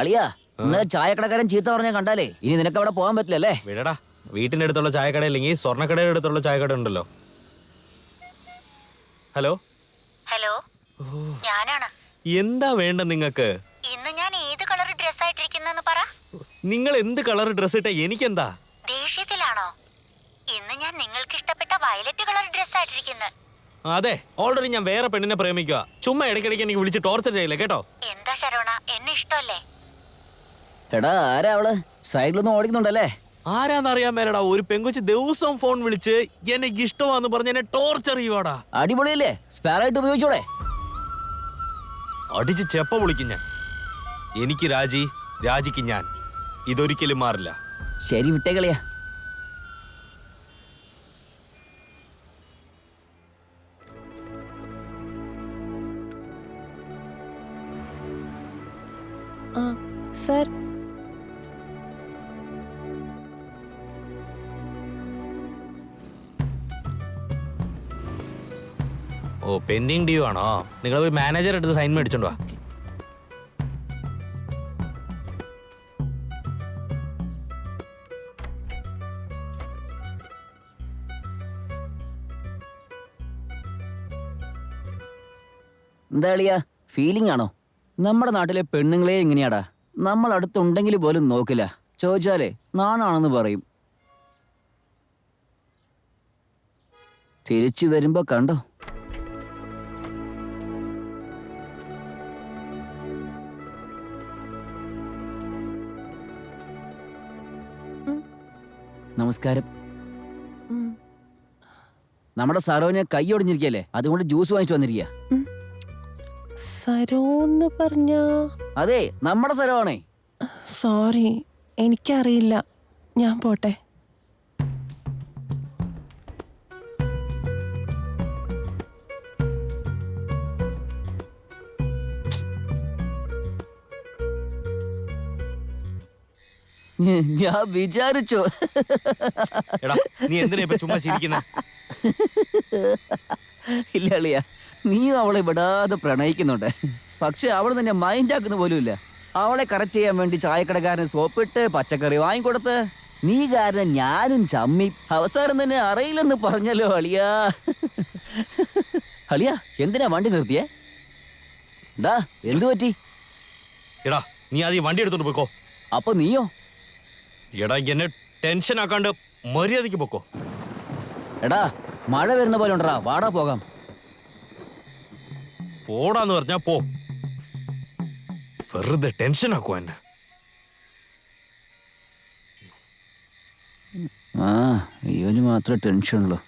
അളിയാ, ഇന്നലെ ചായക്കടക്കാരൻ ചീത്ത പറഞ്ഞ കണ്ടാലേ ഇനി നിനക്ക് അവിടെ പോകാൻ പറ്റില്ലല്ലേ? വിടടാ, വീട്ടിന്റെ അടുത്തുള്ള ചായക്കട ഇല്ലെങ്കിൽ സ്വർണ്ണക്കടയുടെ അടുത്തുള്ള ചായക്കട ഉണ്ടല്ലോ. ഹലോ ഹലോ, ഞാനാണ്. എന്താ വേണ്ട നിങ്ങൾക്ക്? ഇന്ന് ഞാൻ ഏത് കളർ ഡ്രസ് ആയിട്ടിരിക്കുന്നെന്ന് പറ. നിങ്ങൾ എന്ത് കളർ ഡ്രസ് ഇട്ടാ എനിക്കെന്താ? ദേഷ്യത്തിലാണോ? ഇന്ന് ഞാൻ നിങ്ങൾക്ക് ഇഷ്ടപ്പെട്ട വയലറ്റ് കളർ ഡ്രസ് ആയിട്ടിരിക്കുന്നത്. അതെ, ഓൾറെഡി ഞാൻ വേറെ പെണ്ണിനെ പ്രേമിക്കുക. ചുമ്മാ ഇടയ്ക്കിടയ്ക്ക് എനിക്ക് വിളിച്ച് ടോർച്ചർ ചെയ്യില്ല കേട്ടോ. എന്താ ശരവണ, എന്നെ ഇഷ്ടമല്ലേ? എടാ, ആരാ അവള്? സൈഡിലൊന്നും ഓടിക്കുന്നുണ്ടല്ലേ? ആരാന്നറിയാൻ മേലടാ, ഒരു പെങ്കൊച്ച് ദിവസം ഫോൺ വിളിച്ച് എന്നെ ഇഷ്ടമാന്ന് പറഞ്ഞ് എന്നെ ടോർച്ചർ ചെയ്യുവാടാ. അടിപൊളിയല്ലേ? സ്പെയർ ആയിട്ട് ഉപയോഗിച്ചോടെ? അടിച്ച് ചെപ്പ വിളിക്കും ഞാൻ. എനിക്ക് രാജി, രാജിക്ക് ഞാൻ. ഇതൊരിക്കലും മാറില്ല. ശരി, വിട്ടേക്കളിയാ. സർ. ഓ പെൻഡിങ് ഡ്യൂ ആണോ? നിങ്ങൾ പോയി മാനേജർ എടുത്ത് സൈൻ മേടിച്ചോണ്ട് വാ. എന്താ അളിയാ, ഫീലിംഗ് ആണോ? നമ്മുടെ നാട്ടിലെ പെണ്ണുങ്ങളെ എങ്ങനെയാടാ, നമ്മൾ അടുത്തുണ്ടെങ്കിൽ പോലും നോക്കില്ല. ചോദിച്ചാലേ നാണാണെന്ന് പറയും. തിരിച്ചു വരുമ്പോ കണ്ടോ. നമസ്കാരം. നമ്മുടെ സരോനെ കൈ ഒടിഞ്ഞിരിക്കല്ലേ, അതുകൊണ്ട് ജ്യൂസ് വാങ്ങിച്ചു വന്നിരിക്കുക. സരോന്ന് പറഞ്ഞ? അതെ, നമ്മുടെ സരോണേ. സോറി, എനിക്കറിയില്ല. ഞാൻ പോട്ടെ. ഞാൻ വിചാരിച്ചു. എടാ നീ എന്തിനാ ഇപ്പൊ ചുമ്മാ ചിരിക്കുന്നെ? ഇല്ല അളിയ, നീയും അവളെ വിടാതെ പ്രണയിക്കുന്നുണ്ട്. പക്ഷെ അവൾ നിന്നെ മൈൻഡ് ആക്കുന്ന പോലും ഇല്ല. അവളെ കറക്റ്റ് ചെയ്യാൻ വേണ്ടി ചായക്കടക്കാരന് സോപ്പിട്ട് പച്ചക്കറി വാങ്ങിക്കൊടുത്ത് നീ കാരണം ഞാനും ചമ്മി അവസാനം തന്നെ അറിയില്ലെന്ന് പറഞ്ഞല്ലോ അളിയാ. അളിയ, എന്തിനാ വണ്ടി നിർത്തിയേ? ഡാ, എന്തു പറ്റി? എടാ നീ ആദ്യം വണ്ടി എടുത്തോണ്ട് പോയിക്കോ. അപ്പൊ നീയോ? എടാ എന്നെ ടെൻഷൻ ആക്കാണ്ട് മര്യാദക്ക് പോക്കോ. എടാ, മഴ വരുന്ന പോലെ ഉണ്ടടാ, വാടാ പോകാം. പോടാന്ന് പറഞ്ഞാ പോ, വെറുതെ ടെൻഷൻ ആക്കുവാ എന്നെ. ആ, ഇവന് മാത്രമേ ടെൻഷനുള്ളൂ.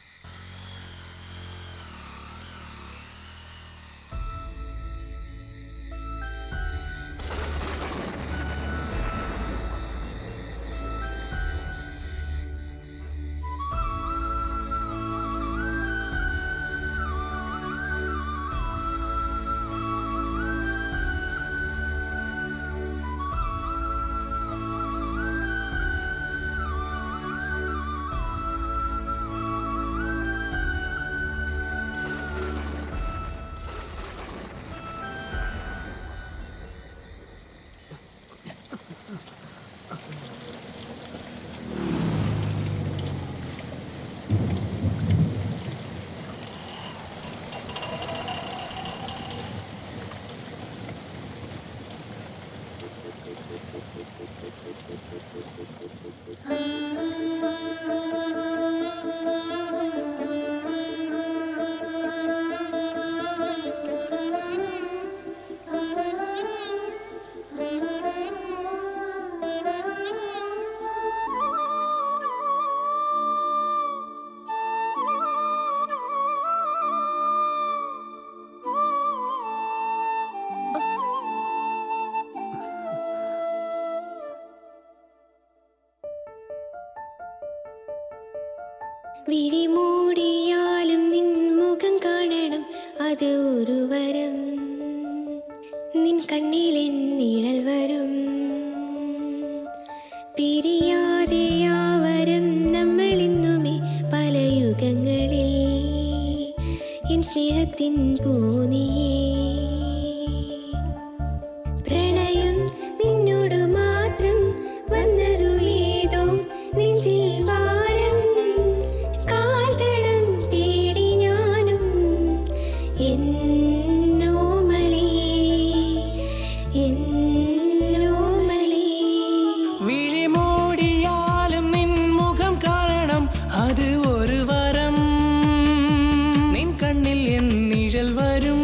വിഴിമൂടിയാലും നിൻ മുഖം കാണണം, അത് ഒരു വരം. നിൻ കണ്ണിലെ നിഴൽ വരും, പിരിയാതെ ആ വരം നമ്മളിന്നുമേ പല യുഗങ്ങളിൽ. എൻ സ്നേഹത്തിൻ പൂനിയേ, പ്രണയം നിന്നോട് മാത്രം വന്നതു ഏതോ നെഞ്ചിൽ ഭാരം. കാൽത്തടം തേടി ഞാനും എന്നോമലേ, എന്നോമലേ. വിഴിമൂടിയാലും നിൻ മുഖം കാണണം, അത് ഒരു വരം. നിൻ കണ്ണിൽ എൻ നിഴൽ വരും,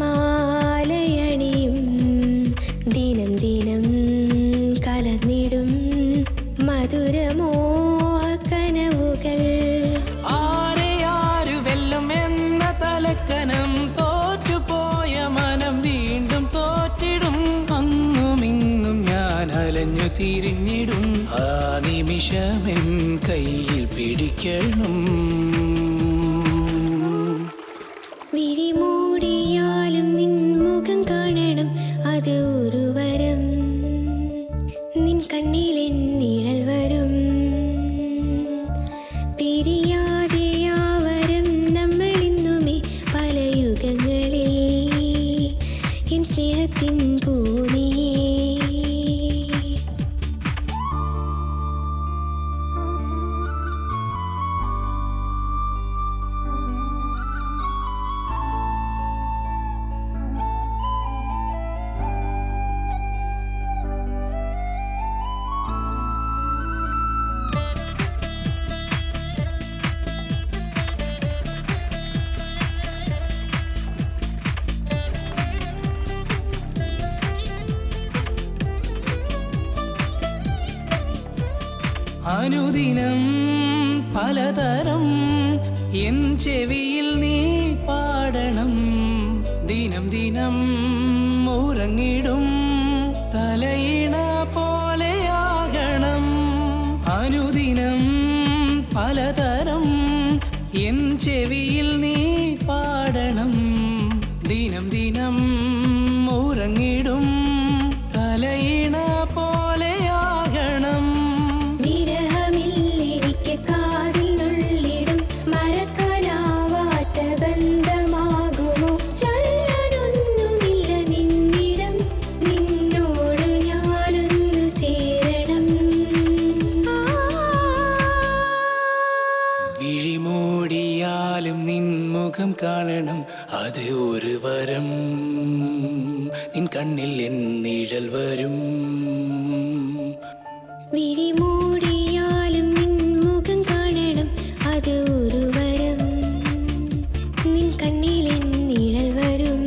മാലയണിയും ദിനം ദിനം കലർന്നിടും മധുരമോഹ കനവുകൾ. ആരെയാരു വെല്ലും എന്ന തലക്കനം തോറ്റുപോയ മനം വീണ്ടും തോറ്റിടും. അങ്ങുമിങ്ങും ഞാൻ അലഞ്ഞു തിരിഞ്ഞിടും. ആ നിമിഷമെൻ കയ്യിൽ പിടിക്കണം. വിഴിമൂടിയാലും നിൻ മുഖം കാണണം, അത് ഒരു വരം. നിൻ കണ്ണിലെൻ നിഴൽ വരും. പിരിയാതെ ആ വരം നമ്മളിന്നുമേ പല യുഗങ്ങളിൽ എൻ സ്നേഹത്തിൻ ഭൂമിയേ. അനുദിനം പലതരം എൻ ചെവിയിൽ നീ പാടണം. ദിനം ദിനം ഉറങ്ങിടും തലയിണ പോലെയാകണം. അനുദിനം പലതരം എൻ ചെവിയിൽ നീ പാടണം. ദിനം ദിനം ഉറങ്ങിടും തലയിണ പോലെയാകണം. വിരഹമില്ലെനിക്ക് കാതിൽ നുള്ളിടും മറക്കാനാവാത്ത ബന്ധമാകുമോ. ചൊല്ലാനൊന്നുമില്ല നിന്നിടം, നിന്നോട് ഞാനൊന്നു ചേരണം. വിഴിമൂടിയാലും നിൻ മുഖം കാണണം, അത് ഒരു വരം. നിൻ കണ്ണിൽ എൻ നിഴൽ വരും. വിഴിമൂടിയാലും നിൻ മുഖം കാണണം, അത് ഒരു വരം. നിൻ കണ്ണിലെൻ നിഴൽ വരും.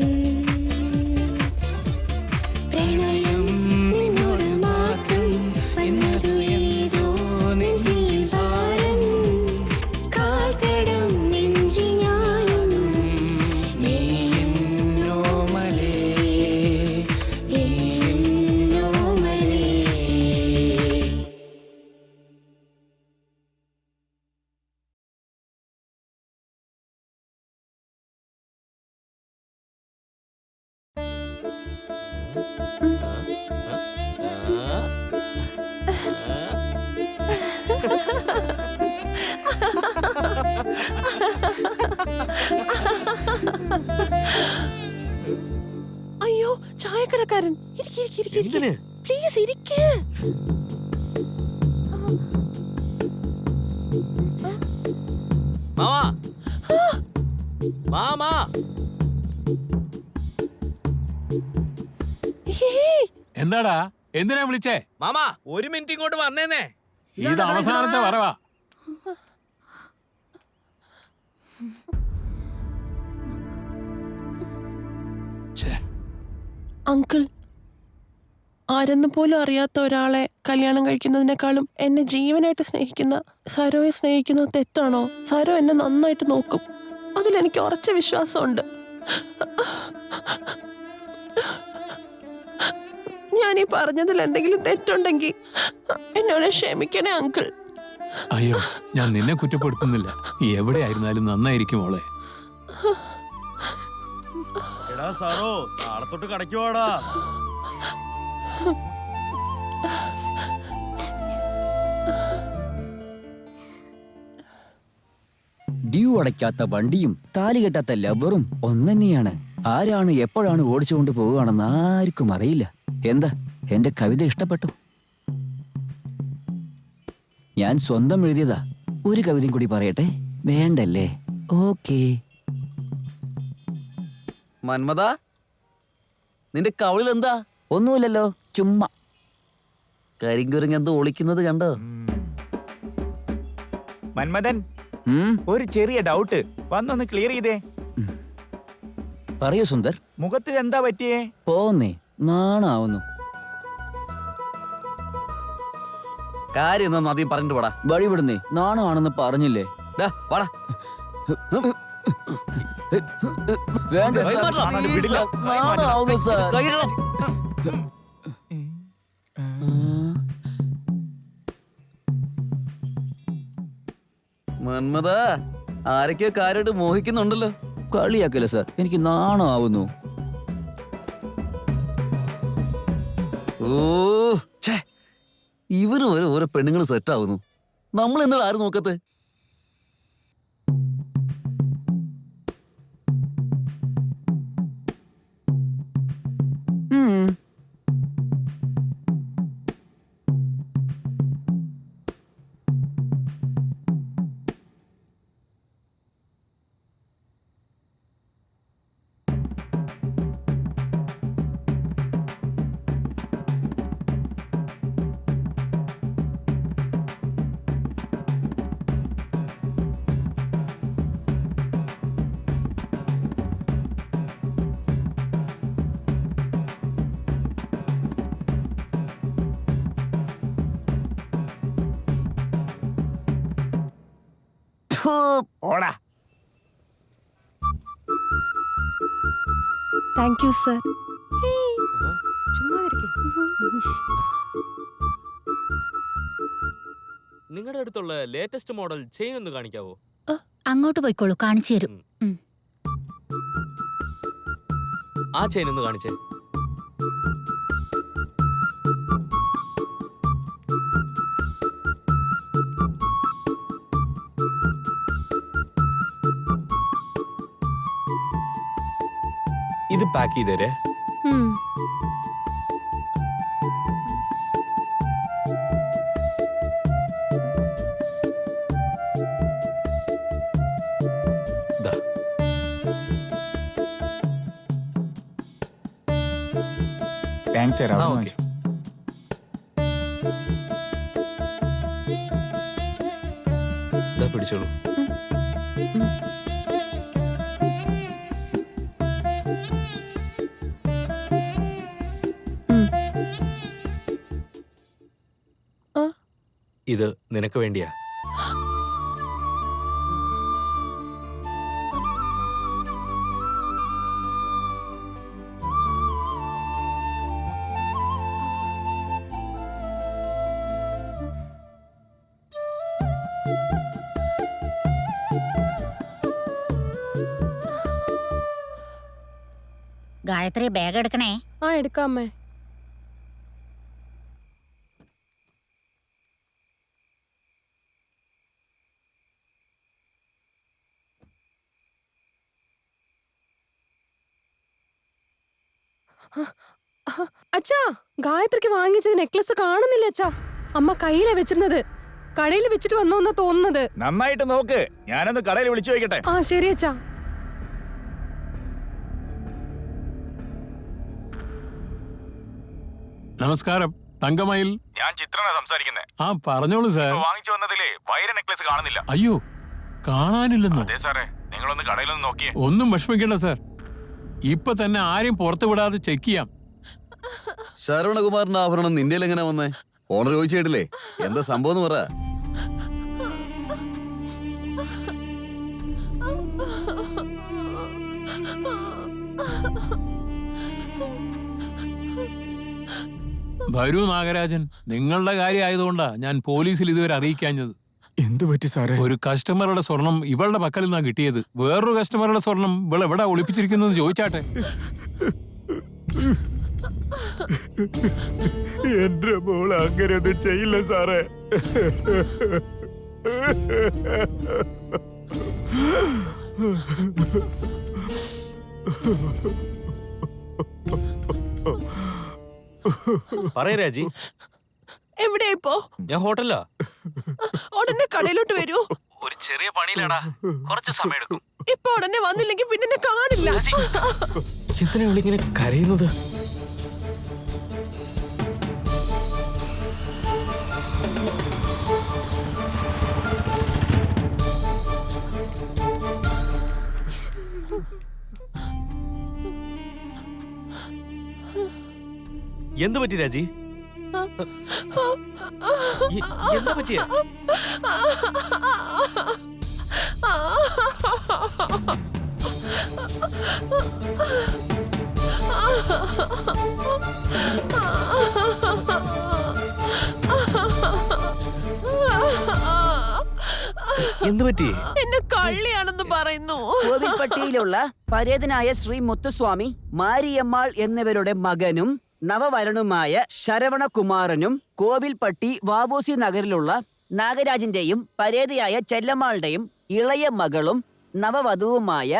പ്രണയം നിന്നോട് മാത്രം എന്നതു ഏതോ നെഞ്ചിൽ ഭാരം. കാൽത്തടം നെഞ്ചി ഞാനും നീ എന്നോമലേ, നീ എന്നോമലേ. അയ്യോ ചായക്കടക്കാരൻ, പ്ലീസ് ഇരിക്ക്. മാമാ മാമാ എന്താടാ, എന്തിനാ വിളിച്ചേ? മാമാ ഒരു മിനിറ്റ് ഇങ്ങോട്ട് വന്നേന്നേ. ഇത് അവസാനത്തെ വരവാ. അങ്കിൾ, ആരെന്ന് പോലും അറിയാത്ത ഒരാളെ കല്യാണം കഴിക്കുന്നതിനേക്കാളും എന്നെ ജീവനായിട്ട് സ്നേഹിക്കുന്ന സരോയെ സ്നേഹിക്കുന്നത് തെറ്റാണോ? സരോ എന്നെ നന്നായിട്ട് നോക്കും, അതിലെനിക്ക് ഉറച്ച വിശ്വാസമുണ്ട്. ഞാനീ പറഞ്ഞതിൽ എന്തെങ്കിലും തെറ്റുണ്ടെങ്കിൽ എന്നോട് ക്ഷമിക്കണേ അങ്കിൾ. അയ്യോ, ഞാൻ നിന്നെ കുറ്റപ്പെടുത്തുന്നില്ല. എവിടെയായിരുന്നാലും നന്നായിരിക്കും മോളെ. എടാ സാറോ, നാളെ തൊട്ട് കടയ്ക്ക് വാടാ. ഡ്യൂ അടയ്ക്കാത്ത വണ്ടിയും താലി കെട്ടാത്ത ലവറും ഒന്നെന്നെയാണ്. ആരാണ് എപ്പോഴാണ് ഓടിച്ചുകൊണ്ട് പോവുകയാണെന്ന് ആർക്കും അറിയില്ല. എന്താ, എന്റെ കവിത ഇഷ്ടപ്പെട്ടു? ഞാൻ സ്വന്തം എഴുതിയതാ. ഒരു കവിതയും കൂടി പറയട്ടെ? വേണ്ടല്ലേ? ഓക്കേ. മന്മത, നിന്റെ കവളിൽ എന്താ? ഒന്നുമില്ലല്ലോ, ചുമ്മാ. കരിങ്കുരങ്ങ് എന്തോ ഒളിക്കുന്നത് കണ്ടോ? മന്മഥൻ, ഒരു ചെറിയ ഡൗട്ട്, വന്നൊന്ന് ക്ലിയർ ചെയ്തേ. പറയൂ സുന്ദർ. മുഖത്ത് എന്താ പറ്റിയേ? പോന്നേ, നാണാവുന്നു. കാര്യം എന്താന്ന് ആദ്യം പറഞ്ഞിട്ട് പോടാ. വഴി വിടുന്നേ, നാണമാണെന്ന് പറഞ്ഞില്ലേ? ഡാ, വാടാ. വേണ്ട കൈ സാർ, മാറ്റണം. കാണാണ്ട് please വിടില്ല. Sir, നാണമാവുന്നു sir. കൈയിടണം. മന്മത, ആരൊക്കെയോ കാര്യമായിട്ട് മോഹിക്കുന്നുണ്ടല്ലോ. കളിയാക്കല്ലേ സാർ, എനിക്ക് നാണമാവുന്നു. ഓ, ഛേ, ഇവര് വരെ ഓരോ പെണ്ണുങ്ങൾ സെറ്റ് ആവുന്നു. നമ്മൾ എന്താണ് ആരും നോക്കത്തെ? ഓടാ. Thank you sir. ചുമ്മാ നിങ്ങളുടെ അടുത്തുള്ള ലേറ്റസ്റ്റ് മോഡൽ ചെയിൻ ഒന്ന് കാണിക്കാവോ? അങ്ങോട്ട് പോയിക്കോളൂ, കാണിച്ചു തരും. ആ ചെയിൻ ഒന്ന് കാണിച്ചേ. ഇത് പാക്ക് ചെയ്തേരെ. Thanks sir. ആ, ഓക്കേ. ദാ പിടിച്ചോളൂ. ഇത് നിനക്ക് വേണ്ടിയാ. ഗായത്രി, ബാഗ് എടുക്കണേ. ആ, എടുക്കാമേ. അച്ഛാ, ഗായത്രിക്ക് വാങ്ങിച്ച നെക്ലസ് കാണുന്നില്ല അച്ഛാ. അമ്മ കയ്യിലാ വെച്ചിരുന്നത്. കടയിൽ വെച്ചിട്ട് വന്നോന്നാ തോന്നുന്നത്. നന്നായിട്ട് നോക്ക്, ഞാനൊന്ന് കടയിൽ വിളിച്ചു ചോദിക്കട്ടെ. ആ, ശരി അച്ഛാ. നമസ്കാരം, തങ്കമയിൽ. ഞാൻ ചിത്രനാ സംസാരിക്കുന്നത്. ആ, പറഞ്ഞോളൂ സാർ. വാങ്ങിച്ചു വന്നതില് വൈര നെക്ലസ് കാണുന്നില്ല. അയ്യോ, കാണാനില്ലെന്നോ? അതെ സാറേ, നിങ്ങളൊന്ന് കടയിലൊന്ന് നോക്കിയേ. ഒന്നും വിഷമിക്കണ്ട സാർ, ഇപ്പൊ തന്നെ ആരെയും പുറത്തു വിടാതെ ചെക്ക് ചെയ്യാം. ശരവണകുമാറിന്റെ ആഭരണം നിന്റെ എങ്ങനെ വന്നേ? ഓണർ ചോദിച്ചിട്ടില്ലേ എന്താ സംഭവം എന്ന് പറ. വരൂ നാഗരാജൻ, നിങ്ങളുടെ കാര്യം ആയതുകൊണ്ടാ ഞാൻ പോലീസിൽ ഇതുവരെ അറിയിക്കാഞ്ഞത്. എന്ത് പറ്റി സാറേ? ഒരു കസ്റ്റമറുടെ സ്വർണം ഇവളുടെ പക്കൽ നിന്നാ കിട്ടിയത്. വേറൊരു കസ്റ്റമറുടെ സ്വർണം ഇവൾ എവിടെ ഒളിപ്പിച്ചിരിക്കുന്നത് ചോദിച്ചാട്ടെ. എന്റെ മോൾ അങ്ങനെയൊന്നും ചെയ്യില്ല സാറേ. പറയ രാജി. എവിടെയാ ഇപ്പോ? ഞാൻ ഹോട്ടലിലാ. ഉടനെ കടയിലോട്ട് വരൂ. ഒരു ചെറിയ പണിയിലാടാ, കുറച്ച് സമയം എടുക്കും. ഇപ്പൊ ഉടനെ വന്നില്ലെങ്കിൽ പിന്നെ എന്നെ കാണില്ല. എന്തിനാ ഇവളിങ്ങനെ കരയുന്നത്? എന്ത് പറ്റി രാജി? എന്താ പറ്റിയ? എന്ത് പറ്റി? എന്നെ കള്ളിയാണെന്ന് പറയുന്നു. കോവിൽപ്പട്ടിയിലുള്ള പരേതനായ ശ്രീ മുത്തുസ്വാമി, മാരിയമ്മാൾ എന്നിവരുടെ മകനും നവവരനുമായ ശരവണകുമാരനും കോവിൽപ്പട്ടി വാബൂസി നഗറിലുള്ള നാഗരാജിന്റെയും പരേതയായ ചെല്ലമ്മാളുടെയും ഇളയ മകളും നവവധുവുമായ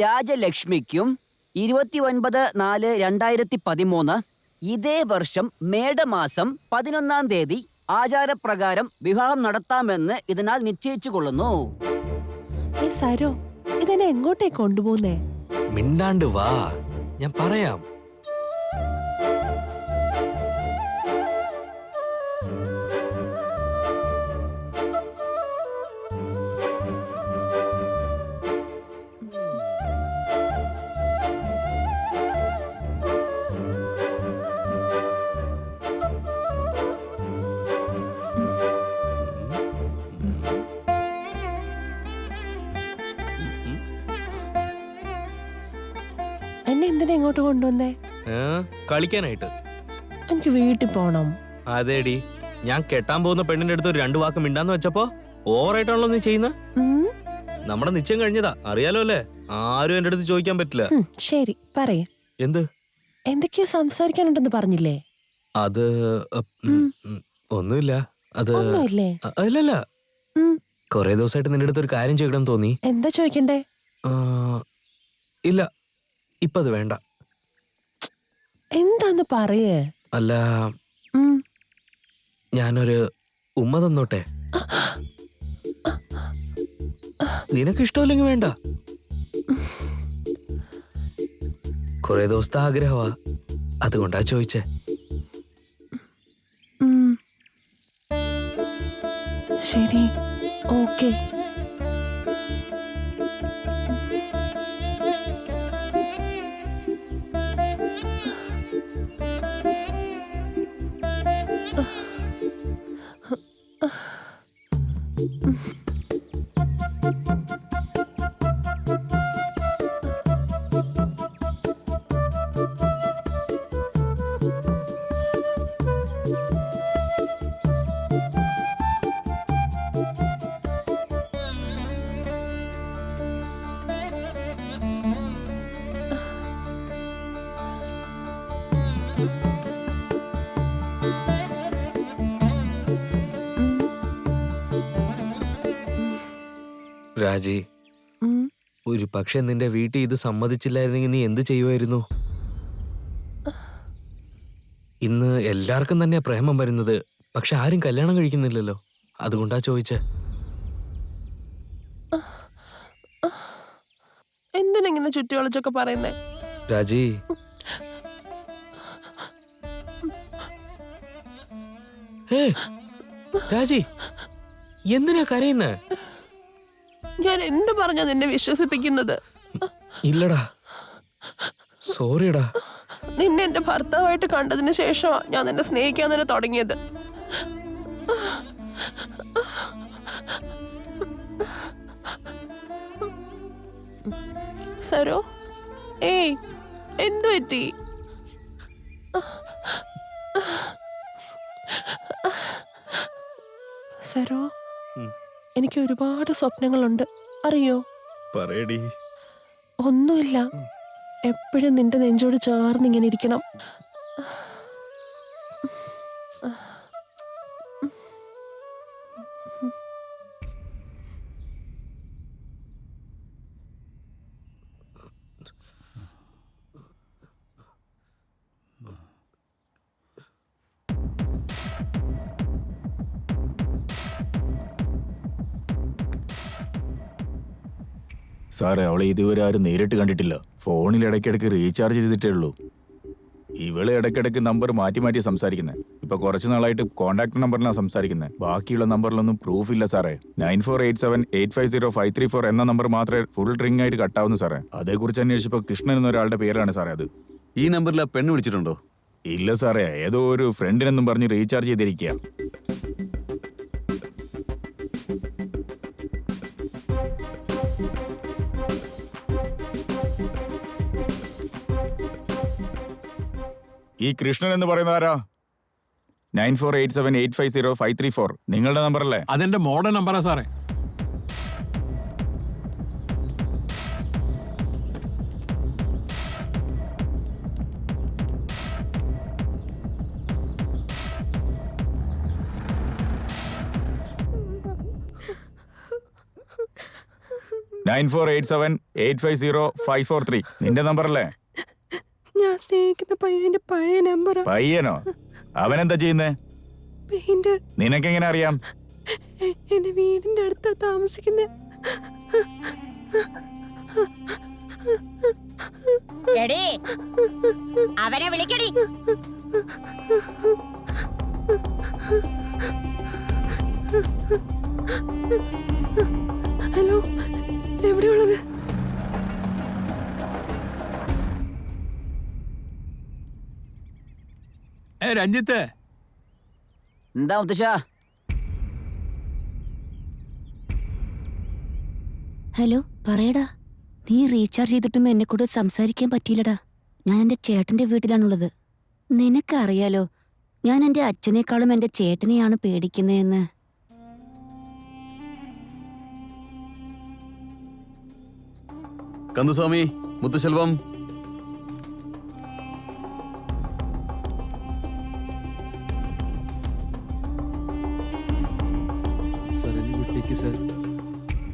രാജലക്ഷ്മിക്കും 29/4/2013 ഇതേ വർഷം മേടമാസം 11-ാം തീയതി ആചാരപ്രകാരം വിവാഹം നടത്താമെന്ന് ഇതിനാൽ നിശ്ചയിച്ചു കൊള്ളുന്നു. സരോ, ഇതെന്നെ എങ്ങോട്ടേക്ക് കൊണ്ടുപോകുന്നേ? മിണ്ടാണ്ട് വാ, ഞാൻ പറയാം. എന്നെ എന്തിനാ ഇങ്ങോട്ട് കൊണ്ടുവന്നേ? കളിക്കാനായിട്ട്. എനിക്ക് വീട്ടിൽ പോണം. അതേടി, ഞാൻ കെട്ടാൻ പോകുന്ന പെണ്ണിന്റെ അടുത്ത് ഒരു 2 വാക്ക് മിണ്ടാന്ന് വെച്ചപ്പോ ഓവറായിട്ടാണല്ലോ നീ ചെയ്യുന്ന. നമ്മുടെ നിശ്ചയം കഴിഞ്ഞതാ, അറിയാലോ അല്ലേ? ആരും എന്റെ അടുത്ത് ചോദിക്കാൻ പറ്റില്ല. ശരി, പറയേ. എന്ത്? എന്തൊക്കെയോ സംസാരിക്കാനുണ്ടെന്ന് പറഞ്ഞില്ലേ? അത് ഒന്നുമില്ല. അത് ഒന്നുമില്ലേ? അല്ലല്ല, കൊറേ ദിവസമായിട്ട് നിന്റെ അടുത്ത് ഒരു കാര്യം ചോദിക്കണം തോന്നി. എന്താ ചോദിക്കണ്ടേ? ഇല്ല, ഇപ്പൊ അത് വേണ്ട. എന്താന്ന് പറയേ. അല്ല, ഞാനൊരു ഉമ്മ തന്നോട്ടെ? നിനക്ക് ഇഷ്ടമില്ലെങ്കിൽ വേണ്ട. കൊറേ ദിവസത്തെ ആഗ്രഹവാ, അതുകൊണ്ടാ ചോദിച്ചേ. ശരി, ഓക്കെ. രാജി, ഒരു പക്ഷെ നിന്റെ വീട്ടിൽ ഇത് സമ്മതിച്ചില്ലായിരുന്നെങ്കിൽ നീ എന്ത് ചെയ്യുമായിരുന്നു? ഇന്ന് എല്ലാവർക്കും തന്നെ പ്രേമം വരുന്നത്, പക്ഷെ ആരും കല്യാണം കഴിക്കുന്നില്ലല്ലോ. അതുകൊണ്ടാ ചോദിച്ചേ. എന്തിനെങ്ങനെ ചുറ്റുവളച്ചൊക്കെ പറയുന്നേ? രാജി, രാജി, എന്തിനാ കരയുന്നേ? ഞാൻ എന്ത് പറഞ്ഞാ നിന്നെ വിശ്വസിപ്പിക്കുന്നത്? ഇല്ലടാ, സോറിടാ. നിന്നെ എന്റെ ഭർത്താവായിട്ട് കണ്ടതിന് ശേഷമാ ഞാൻ നിന്നെ സ്നേഹിക്കാൻ തന്നെ തുടങ്ങിയത്. സരോ, ഏയ്, എന്തു പറ്റി? സരോ, എനിക്ക് ഒരുപാട് സ്വപ്നങ്ങളുണ്ട്, അറിയോ? പറയടി. ഒന്നുമില്ല, എപ്പോഴും നിന്റെ നെഞ്ചോട് ചേർന്ന് ഇങ്ങനെ ഇരിക്കണം. സാറേ, അവളെ ഇതുവരെ ആരും നേരിട്ട് കണ്ടിട്ടില്ല. ഫോണിൽ ഇടയ്ക്കിടയ്ക്ക് റീചാർജ് ചെയ്തിട്ടേ ഉള്ളൂ. ഇവള് ഇടയ്ക്കിടയ്ക്ക് നമ്പർ മാറ്റി മാറ്റി സംസാരിക്കുന്നത്. ഇപ്പൊ കുറച്ചു നാളായിട്ട് കോൺടാക്ട് നമ്പറിലാണ് സംസാരിക്കുന്നത്. ബാക്കിയുള്ള നമ്പറിലൊന്നും പ്രൂഫ് ഇല്ല സാറേ. 9487850534 എന്ന നമ്പർ മാത്രമേ ഫുൾ റിംഗ് ആയിട്ട് കട്ടാവുന്നു സാറേ. അതേക്കുറിച്ച് അന്വേഷിച്ചപ്പോൾ കൃഷ്ണൻ എന്നൊരാളുടെ പേരാണ് സാറേ അത്. ഈ നമ്പറിൽ ആ പെണ്ണ് വിളിച്ചിട്ടുണ്ടോ? ഇല്ല സാറേ, ഏതോ ഒരു ഫ്രണ്ടിനെന്നും പറഞ്ഞ് റീചാർജ് ചെയ്തിരിക്കുക. ഈ കൃഷ്ണൻ എന്ന് പറയുന്ന ആരാ? 9487850534 നിങ്ങളുടെ നമ്പറല്ലേ? അതെന്റെ മോഡൽ നമ്പറാ സാറേ. നിന്റെ നമ്പറല്ലേ? ഞാൻ സ്നേഹിക്കുന്ന പയ്യന്റെ പഴയ നമ്പറാ. പയ്യനോ? അവനെന്താ ചെയ്യുന്നേ? പെയിന്റർ. നിനക്കെങ്ങനെ അറിയാം? എന്റെ വീടിന്റെ അടുത്താ താമസിക്കുന്നേ. എടീ, അവനെ വിളിക്കടി. ഹലോ, എവിടെയുള്ളത്? രഞ്ജിത്ത്, എന്താ മുത്തശ്ശ? ഹലോ, പറയടാ. നീ റീചാർജ് ചെയ്തിട്ടും എന്നെ കൂടെ സംസാരിക്കാൻ പറ്റിയില്ലടാ. ഞാൻ എൻ്റെ ചേട്ടൻ്റെ വീട്ടിലാണുള്ളത്. നിനക്കറിയാലോ, ഞാൻ എൻ്റെ അച്ഛനേക്കാളും എൻ്റെ ചേട്ടനെയാണ് പേടിക്കുന്നതെന്ന്. കന്ദസ്വാമി, മുത്തുശെൽവം,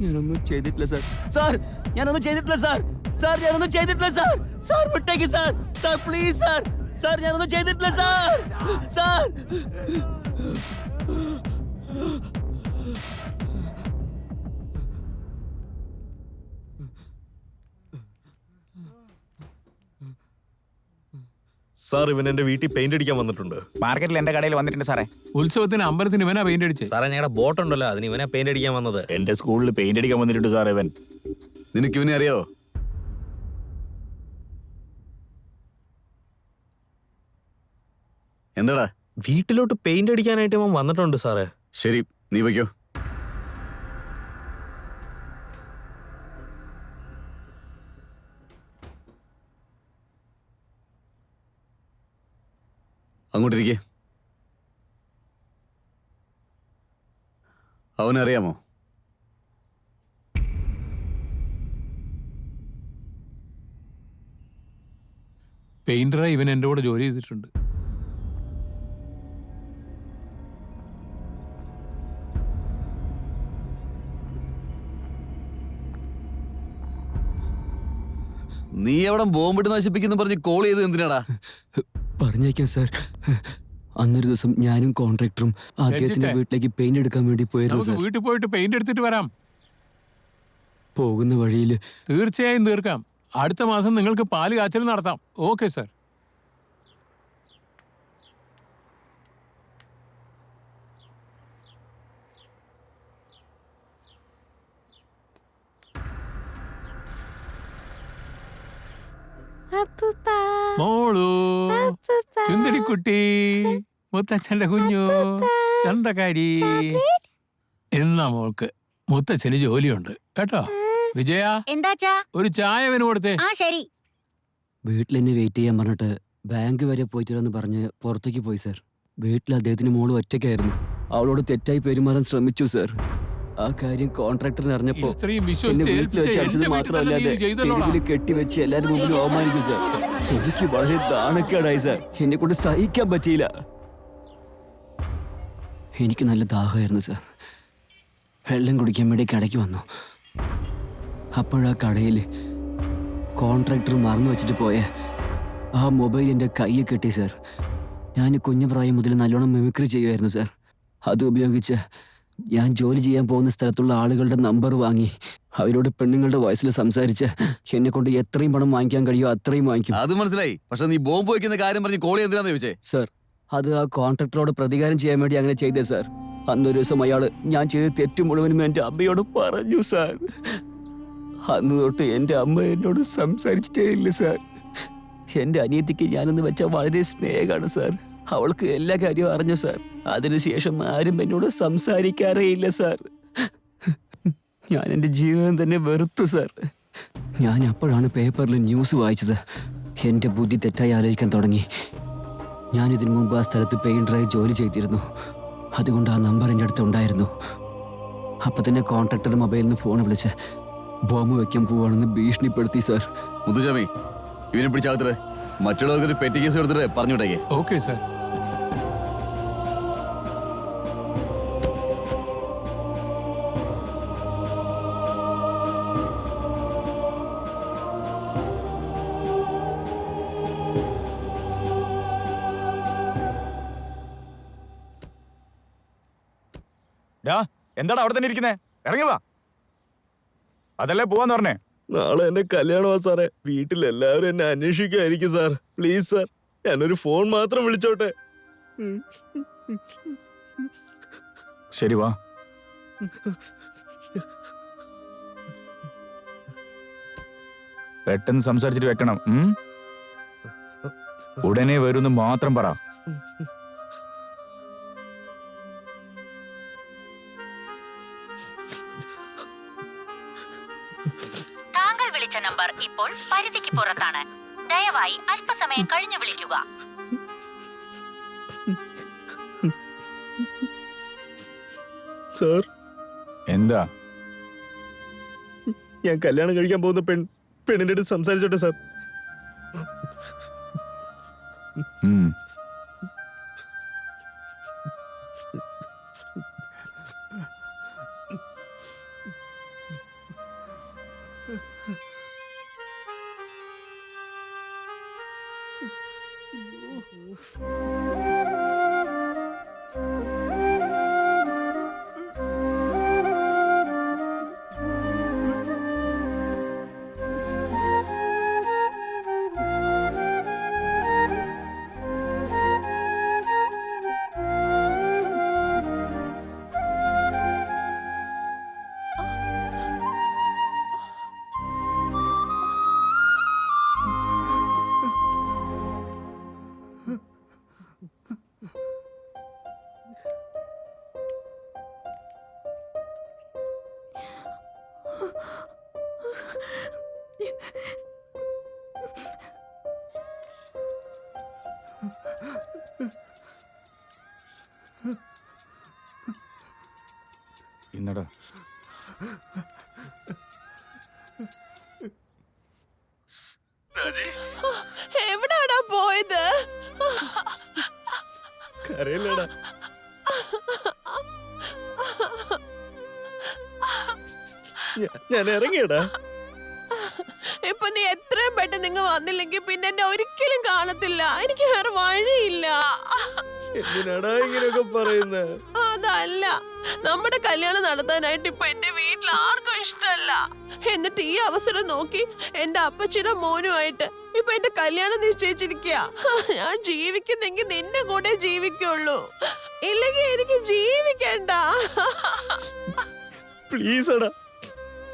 ഞാനൊന്നും ചെയ്തിട്ടില്ല സാർ. സാർ, ഞാനൊന്നും ചെയ്തിട്ടില്ല സാർ. സാർ, ഞാനൊന്നും ചെയ്തിട്ടില്ല സാർ. സാർ, വിട്ടേക്ക് sir. Sir, please sir. Sir, ഞാനൊന്നും ചെയ്തിട്ടില്ല സാർ. സാർ. സാർ, ഇവൻ എന്റെ വീട്ടിൽ പെയിന്റ് അടിക്കാൻ വന്നിട്ടുണ്ട്. മാർക്കറ്റിൽ എന്റെ കടയിൽ വന്നിട്ടുണ്ട് സാറേ. ഉത്സവത്തിന് അമ്പലത്തിന് ഇവനാ പെയിന്റ് അടിച്ചേ. സാറേ, ഞങ്ങളുടെ ബോട്ട് ഉണ്ടല്ലോ, അതിന് ഇവനാ പെയിന്റ് അടിക്കാൻ വന്നത്. എന്റെ സ്കൂളിൽ പെയിന്റ് അടിക്കാൻ വന്നിട്ടുണ്ട് സാറേ ഇവൻ. നിനക്ക് ഇവനെ അറിയാവോ? എന്താടാ? വീട്ടിലോട്ട് പെയിന്റ് അടിക്കാനായിട്ട് ഇവൻ വന്നിട്ടുണ്ട് സാറേ. ശരി, നീ വയ്ക്കോ. അങ്ങോട്ടിരിക്കേ. അവനറിയാമോ? പെയിന്ററായി ഇവൻ എൻ്റെ കൂടെ ജോലി ചെയ്തിട്ടുണ്ട്. നീ എവിടെ ബോംബിട്ട് നശിപ്പിക്കുന്നു പറഞ്ഞ് കോൾ ചെയ്ത് എന്തിനാടാ? പറഞ്ഞേക്കാം സാർ. അന്നൊരു ദിവസം ഞാനും കോൺട്രാക്ടറും അദ്ദേഹത്തിന്റെ വീട്ടിലേക്ക് പെയിന്റ് എടുക്കാൻ വേണ്ടി പോയിരുന്നു നമുക്ക് സാർ. വീട്ടിൽ പോയിട്ട് പെയിന്റ് എടുത്തിട്ട് വരാം. പോകുന്ന വഴിയിൽ തീർച്ചയായും തീർക്കാം. അടുത്ത മാസം നിങ്ങൾക്ക് പാല് കാച്ചൽ നടത്താം. Okay sir. മോളു, ചുന്ദരിക്കുട്ടി, മുത്തച്ഛന്റെ കുഞ്ഞു, ചന്തക്കാരി. എന്നാ മോൾക്ക് മുത്തച്ഛന് ജോലിയുണ്ട് കേട്ടോ. വിജയ, എന്താച്ചാ? ഒരു ചായ അവന് കൊടുത്തേ. ആ, ശരി. വീട്ടിൽ എന്നെ വെയിറ്റ് ചെയ്യാൻ പറഞ്ഞിട്ട് ബാങ്ക് വരെ പോയിട്ടില്ലെന്ന് പറഞ്ഞ് പുറത്തേക്ക് പോയി സാർ. വീട്ടിൽ അദ്ദേഹത്തിന് മോള് ഒറ്റയ്ക്കായിരുന്നു. അവളോട് തെറ്റായി പെരുമാറാൻ ശ്രമിച്ചു സാർ. ആ കാര്യം കോൺട്രാക്ടറിന് അറിഞ്ഞപ്പോ ഇത്രയും എന്നെ വിശ്വസിച്ച് വീട്ടിൽ വെച്ച് അടിച്ചത് മാത്രമല്ലാതെ തെരുവിൽ കെട്ടിവെച്ച് എല്ലാരും മുമ്പിൽ അവമാനിച്ചു സാർ. എനിക്ക് വളരെ ദാണക്കേടായി സാർ. എന്നെ കൊണ്ട് സഹിക്കാൻ പറ്റിയില്ല. എനിക്ക് നല്ല ദാഹമായിരുന്നു സാർ. വെള്ളം കുടിക്കാൻ വേണ്ടി കടയ്ക്ക് വന്നു. അപ്പോഴാ കടയിൽ കോൺട്രാക്ടർ മറന്നു വെച്ചിട്ട് പോയ ആ മൊബൈൽ എൻ്റെ കയ്യിൽ കിട്ടി സാർ. ഞാൻ കുഞ്ഞു പ്രായം മുതൽ നല്ലോണം മിമിക്രി ചെയ്യുമായിരുന്നു സാർ. അത് ഉപയോഗിച്ച് ഞാൻ ജോലി ചെയ്യാൻ പോകുന്ന സ്ഥലത്തുള്ള ആളുകളുടെ നമ്പർ വാങ്ങി അവരോട് പെണ്ണുങ്ങളുടെ വയസ്സിൽ സംസാരിച്ച് എന്നെ കൊണ്ട് എത്രയും പണം വാങ്ങിക്കാൻ കഴിയുമോ അത്രയും വാങ്ങിക്കും. അത് മനസ്സിലായി. പക്ഷെ നീ ബോംബ് വയ്ക്കുന്ന കാര്യം പറഞ്ഞ് കോളി എന്തിനാന്ന് ചോദിച്ചേ? സാർ, അത് ആ കോൺട്രാക്ടറോട് പ്രതികാരം ചെയ്യാൻ വേണ്ടി അങ്ങനെ ചെയ്തേ സാർ. അന്നൊരു ദിവസം അയാൾ ഞാൻ ചെയ്ത തെറ്റ് മുഴുവനും എൻ്റെ അമ്മയോട് പറഞ്ഞു സാർ. അന്ന് തൊട്ട് എൻ്റെ അമ്മ എന്നോട് സംസാരിച്ചിട്ടേ ഇല്ല സാർ. എൻ്റെ അനിയത്തിക്ക് ഞാനെന്ന് വെച്ചാൽ വളരെ സ്നേഹമാണ് സാർ. അവൾക്ക് എല്ലാ കാര്യവും അറിഞ്ഞു സാർ. അതിനുശേഷം ആരും എന്നോട് സംസാരിക്കാറേ ഇല്ല സാർ. ഞാൻ എൻ്റെ ജീവിതം തന്നെ വെറുത്തു സാർ. ഞാൻ അപ്പോഴാണ് പേപ്പറിൽ ന്യൂസ് വായിച്ചത്. എൻ്റെ ബുദ്ധി തെറ്റായി ആലോചിക്കാൻ തുടങ്ങി. ഞാനിതിനു മുമ്പ് ആ സ്ഥലത്ത് പെയിൻറ്ററായി ജോലി ചെയ്തിരുന്നു. അതുകൊണ്ട് ആ നമ്പർ എൻ്റെ അടുത്ത് ഉണ്ടായിരുന്നു. അപ്പം തന്നെ കോൺട്രാക്ടർ മൊബൈലിൽ നിന്ന് ഫോൺ വിളിച്ച് ബോംബ് വയ്ക്കാൻ പോവാണെന്ന് ഭീഷണിപ്പെടുത്തി സാർ. മുത്തുചാമി, ഇവനെ പിടിച്ചാകത്തില്ലേ? മറ്റുള്ളവർക്ക് പെറ്റി കേസ് എടുത്തിട്ട് പറഞ്ഞു വിട്ടേക്കേ. Okay sir. എന്താണ് അവിടെ തന്നെ ഇരിക്കുന്നേ? ഇറങ്ങി വാ. അതല്ലേ പോവാന്ന് പറഞ്ഞേ? നാളെ എന്റെ കല്യാണമാ സാറേ. വീട്ടിലെല്ലാവരും എന്നെ അന്വേഷിക്കായിരിക്കും സാർ. പ്ലീസ് സാർ, ഞാനൊരു ഫോൺ മാത്രം വിളിച്ചോട്ടെ. ശരി വാ. പെട്ടെന്ന് സംസാരിച്ചിട്ട് വെക്കണം. ഉടനെ വരുമെന്ന് മാത്രം പറ. താങ്കൾ വിളിച്ച നമ്പർ ഇപ്പോൾ പരിധിക്ക് പുറത്താണ്. ദയവായി അല്പസമയം കഴിഞ്ഞു വിളിക്കുക. സാർ, എന്താ? ഞാൻ കല്യാണം കഴിക്കാൻ പോകുന്ന പെണ്ണിന്റെ അടുത്ത് സംസാരിച്ചോട്ടെ സാർ? ഇന്നടാ എവിടാടാ പോയത്? കരയില്ലടാ. ഞാൻ ഇറങ്ങിയടാ. ഇപ്പൊ നീ എത്രയും പെട്ടെന്ന് നിങ്ങൾ വന്നില്ലെങ്കിൽ പിന്നെ എന്നെ ഒരിക്കലും കാണത്തില്ല. എനിക്ക് വേറെ വഴിയില്ല. എന്തിനാടാ ഇങ്ങനെയൊക്കെ പറയുന്നത്? അതല്ല, നമ്മുടെ കല്യാണം നടത്താനായിട്ട് ഇപ്പൊ എന്റെ വീട്ടിൽ ആർക്കും ഇഷ്ടമല്ല. എന്നിട്ട് ഈ അവസരം നോക്കി എന്റെ അപ്പച്ചിയുടെ മോനുമായിട്ട് ഇപ്പൊ എന്റെ കല്യാണം നിശ്ചയിച്ചിരിക്കുക. ഞാൻ ജീവിക്കുന്നെങ്കിൽ നിന്റെ കൂടെ ജീവിക്കുള്ളൂ, ഇല്ലെങ്കിൽ എനിക്ക് ജീവിക്കണ്ട. പ്ലീസ് എടാ,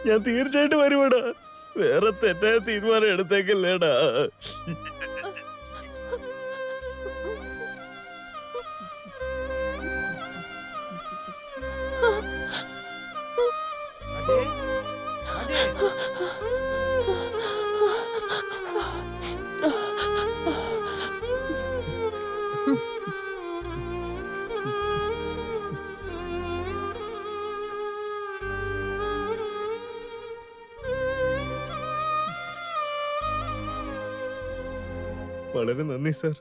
ഞാൻ തീർച്ചയായിട്ടും വരുവാടാ. വേറെ തെറ്റായ തീരുമാനം എടുത്തേക്കല്ലേടാ. വളരെ നന്ദി സാർ.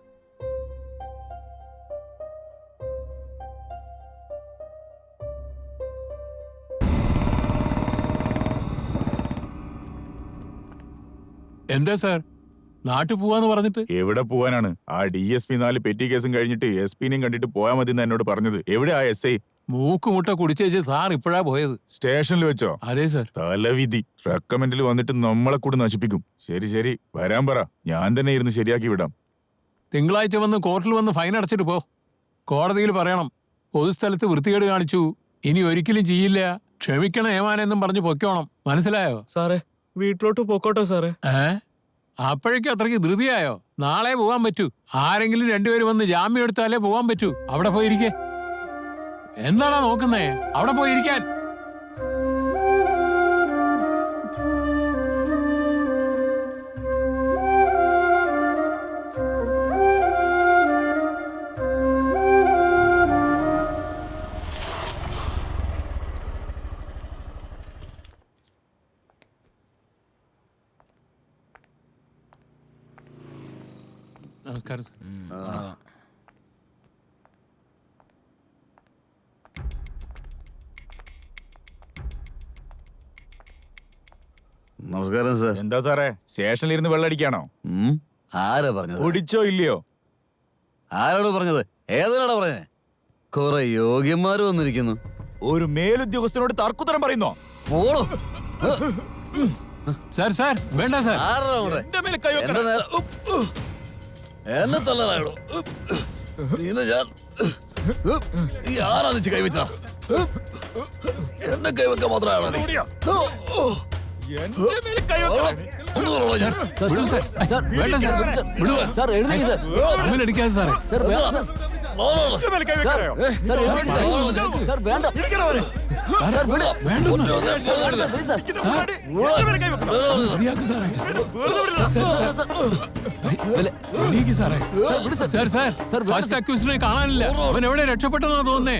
എന്താ സാർ, നാട്ടിൽ പോവാന്ന് പറഞ്ഞിട്ട്? എവിടെ പോവാനാണ്? ആ DSP 4 പെറ്റി കേസും കഴിഞ്ഞിട്ട് SP-നെയും കണ്ടിട്ട് പോയാ മതി എന്ന് എന്നോട് പറഞ്ഞത്. എവിടെ ആ SI? മൂക്കുമുട്ട കുടിച്ചേച്ച് സാർ ഇപ്പോഴാ പോയത്. സ്റ്റേഷനിൽ വെച്ചോ? അതെ സാർ. തലവിധി. റെക്കമെൻഡിൽ വന്നിട്ട് നമ്മളെ കൂടെ നശിപ്പിക്കും. ശരി ശരി, വരാൻ പറ. ഞാൻ തന്നെ ഇരുന്ന് ശരിയാക്കി വിടാം. തിങ്കളാഴ്ച വന്ന് കോർട്ടിൽ വന്ന് ഫൈൻ അടച്ചിട്ട് പോ. കോടതിയിൽ പറയണം, പൊതുസ്ഥലത്ത് വൃത്തികേട് കാണിച്ചു, ഇനി ഒരിക്കലും ചെയ്യില്ല, ക്ഷമിക്കണം ഏമാനെന്നും പറഞ്ഞ് പൊയ്ക്കോണം. മനസ്സിലായോ? സാറേ, വീട്ടിലോട്ട് പൊക്കോട്ടെ സാറേ. അപ്പോഴേക്കും അത്രയ്ക്ക് ധൃതിയായോ? നാളെ പോവാൻ പറ്റൂ. ആരെങ്കിലും രണ്ടുപേരും വന്ന് ജാമ്യം എടുത്താലേ പോവാൻ പറ്റൂ. അവിടെ പോയിരിക്കേ. എന്താണോ നോക്കുന്നേ? അവിടെ പോയിരിക്കാൻ. നമസ്കാരം സാർ. നമസ്കാരം സാർ. എന്താ സാറേ സ്റ്റേഷനിൽ ഇരുന്ന് വെള്ളടിക്കാണോ? ആരാ പറഞ്ഞത്? കുടിച്ചോ ഇല്ലയോ? ആരോട് പറഞ്ഞത്? ഏതിനാടാ പറഞ്ഞേ? കുറെ യോഗ്യന്മാര് വന്നിരിക്കുന്നു. ഒരു മേലുദ്യോഗസ്ഥനോട് തർക്കുത്തരം പറയുന്നോ? പോടോ. സാർ സാർ വേണ്ട സാർ. ആരാ അവിടെ? എന്നെ തള്ളാറായോ? നീന ഞാൻ നീ ആരാധിച്ച് കൈവച്ച എന്നെ കൈവക്കാൻ മാത്രമാണോ നീ? കാണാനില്ല. അവൻ എവിടെ രക്ഷപ്പെട്ടെന്നാ തോന്നുന്നേ.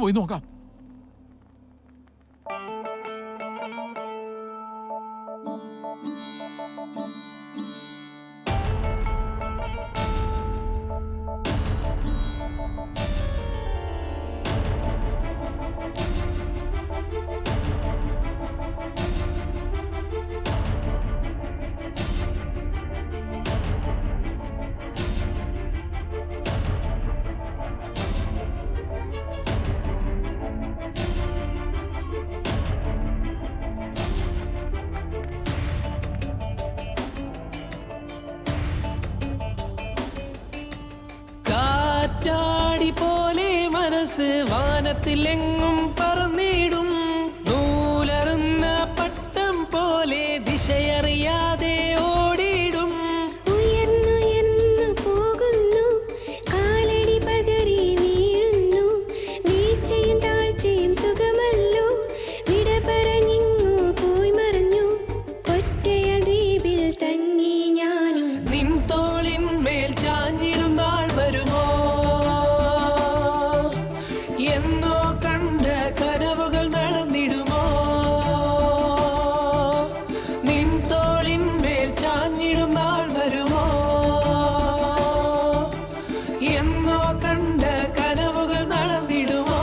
പോയി നോക്കാം. കാറ്റാടി പോലെ മനസ്സ് വാനത്തിലെങ്ങും പറന്നിടും. നൂലറുന്ന പട്ടം പോലെ ദിശയറിയാതെ ഓടിയിടും. ഉയർന്നുയർന്നു പോകുന്നു, കാലടി പതറി വീഴുന്നു. വീഴ്ചയും താഴ്ചയും സുഖമല്ലോ, വിട പറഞ്ഞിങ്ങു പോയി മറഞ്ഞു. ഒറ്റയാൾ ദ്വീപിൽ തങ്ങി ഞാനും. നിൻ തോളിന്മേൽ ചാഞ്ഞിടും നാൾ വരുമോ? എന്നോ കണ്ട കനവുകൾ നടന്നിടുമോ? നിൻ തോളിന്മേൽ ചാഞ്ഞിടും നാൾ വരുമോ? എന്നോ കണ്ട കനവുകൾ നടന്നിടുമോ?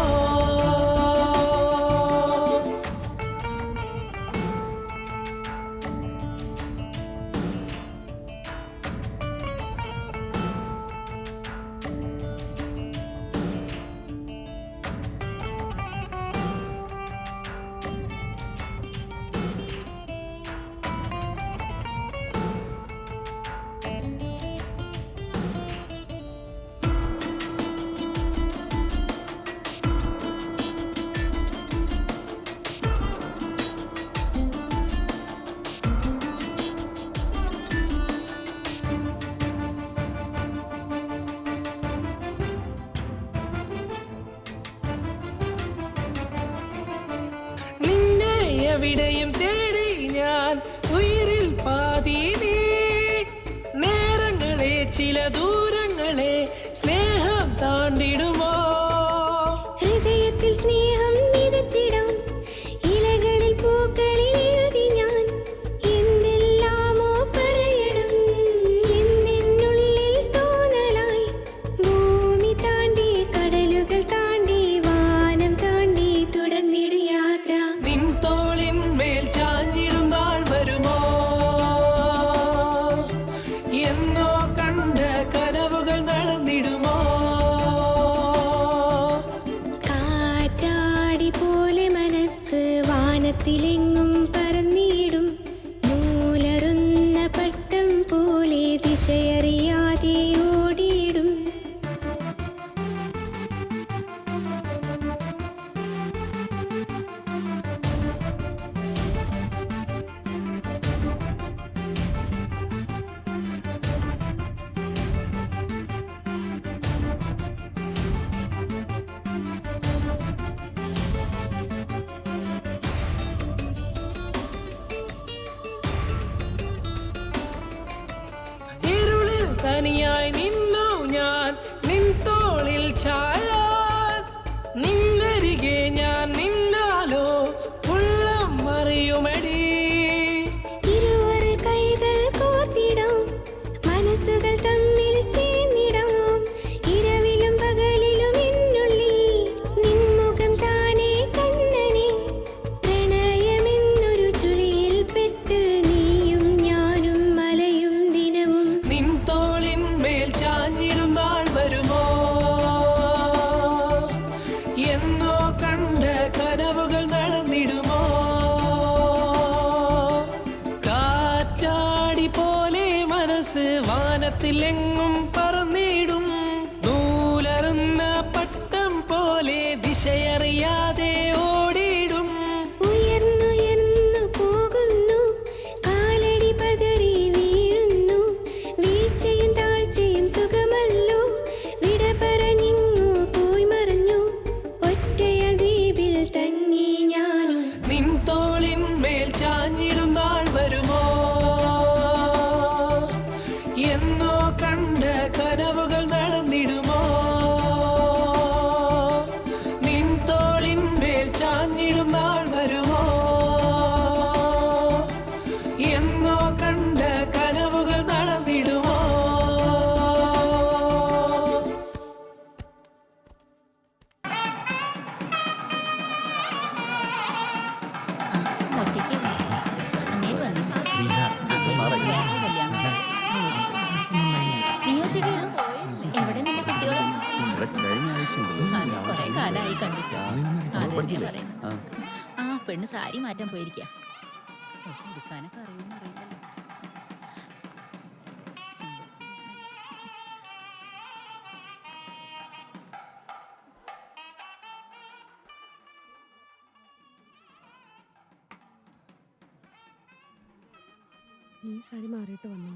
നിന്നെ എവിടെയും തേടി ഞാൻ, ഉയിരിൽ പാതി നീ. നേരങ്ങളെ ചില ദൂരങ്ങളെ സ്നേഹം താണ്ടിടുമോ? ഹൃദയത്തിൽ സ്നേഹം വിതച്ചിടും, ഇലകളിൽ പൂക്കളിൽ എഴുതി ഞാൻ. എന്തെല്ലാമോ പറയണം എന്നെന്നുള്ളിൽ തോന്നലായി. ഭൂമി താണ്ടി കടലുകൾ താണ്ടി വാനം താണ്ടി തുടർന്നിടും യാത്ര. നിൻ തോളിന്മേൽ ചാഞ്ഞിടും നാൾ വരുമോ? എന്നോ കണ്ട കനവുകൾ നടന്നിടുമോ? കാറ്റാടി പോലെ മനസ്സ് വാനത്തിലെങ്ങും പറന്നിടും. നൂലറുന്ന പട്ടം പോലെ ദിശയറിയാതെ ഓടിയിടും. തനിയായി നിന്നു ഞാൻ നിൻ തോളിൽ ചായാൻ നിന്നരികെ ഞാൻ നിന്നാലോ ഉള്ളം മറിയുമടി ഇരുവർ കൈകൾ കോർത്തിടാം മനസ്സുകൾ തമ്മിൽ ചേർന്നിടാം ഇരവിലും പകലിലും എന്നുള്ളിൽ നിൻമുഖം താനേ കണ്ണനെ പ്രണയമെന്നൊരു ചുഴിയിൽ പെട്ട് നീയും ഞാനും മലയും ദിനവും നിൻ തോളിൻ മേൽ ചാഞ്ഞിടും നാൾ വരുമോ എന്നോ കണ്ട കനവുകൾ നടന്നിടുമോ കാറ്റാടി പോലെ മനസ്സ് വാനത്തിലെങ്ങും പറന്നിടും നൂലറുന്ന പട്ടം പോലെ ദിശയറിയാതെ ഓടിയിടും ഉയർന്നുയർന്നു പോകുന്നു കാലടി പതറി വീഴുന്നു വീഴ്ചയും താഴ്ചയും സുഖമല്ലോ വിട പറഞ്ഞിങ്ങു പോയി മറഞ്ഞു ഒറ്റയാൾ ദ്വീപിൽ തങ്ങി ഞാനും നിൻ തോളിൻ മേൽ ചാഞ്ഞിടും നാൾ വരുമോ എന്നോ കണ്ട കനവുകൾ നടന്നിടുമോ നിൻ തോളിൻ മേൽ ചാഞ്ഞിടും നാൾ വരുമോ എന്നോ കണ്ട കനവുകൾ നടന്നിടുമോ എവിടെ നിന്റെ കുട്ടികളും കൊറേ കാലായി കണ്ടിട്ട് ആ പെണ്ണ് സാരി മാറ്റാൻ പോയിരിക്കാ എടുക്കാനൊക്കെ അറിയുമെന്ന് അറിയില്ലല്ലോ. ഈ സാരി മാറിയിട്ട് വന്നോ?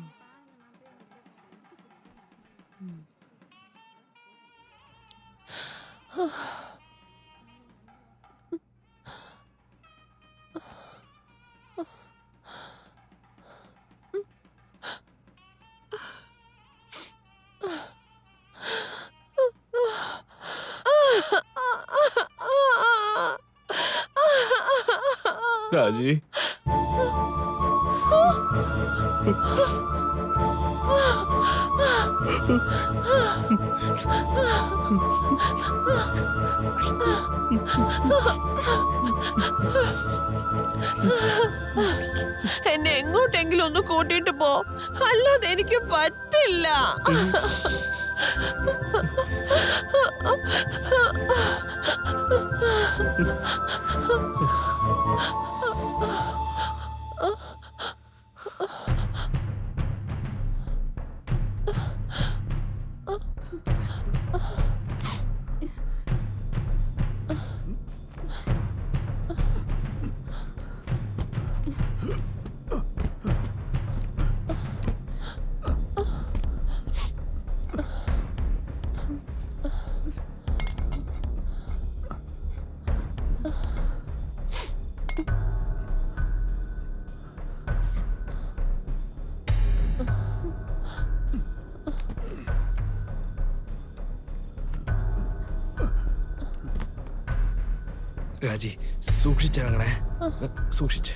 രാജി എന്നെ എങ്ങോട്ടെങ്കിലും ഒന്ന് കൂട്ടിയിട്ട് പോ, അല്ലാതെ എനിക്ക് പറ്റില്ല. രാജി സൂക്ഷിച്ചിറങ്ങണേ, സൂക്ഷിച്ച്.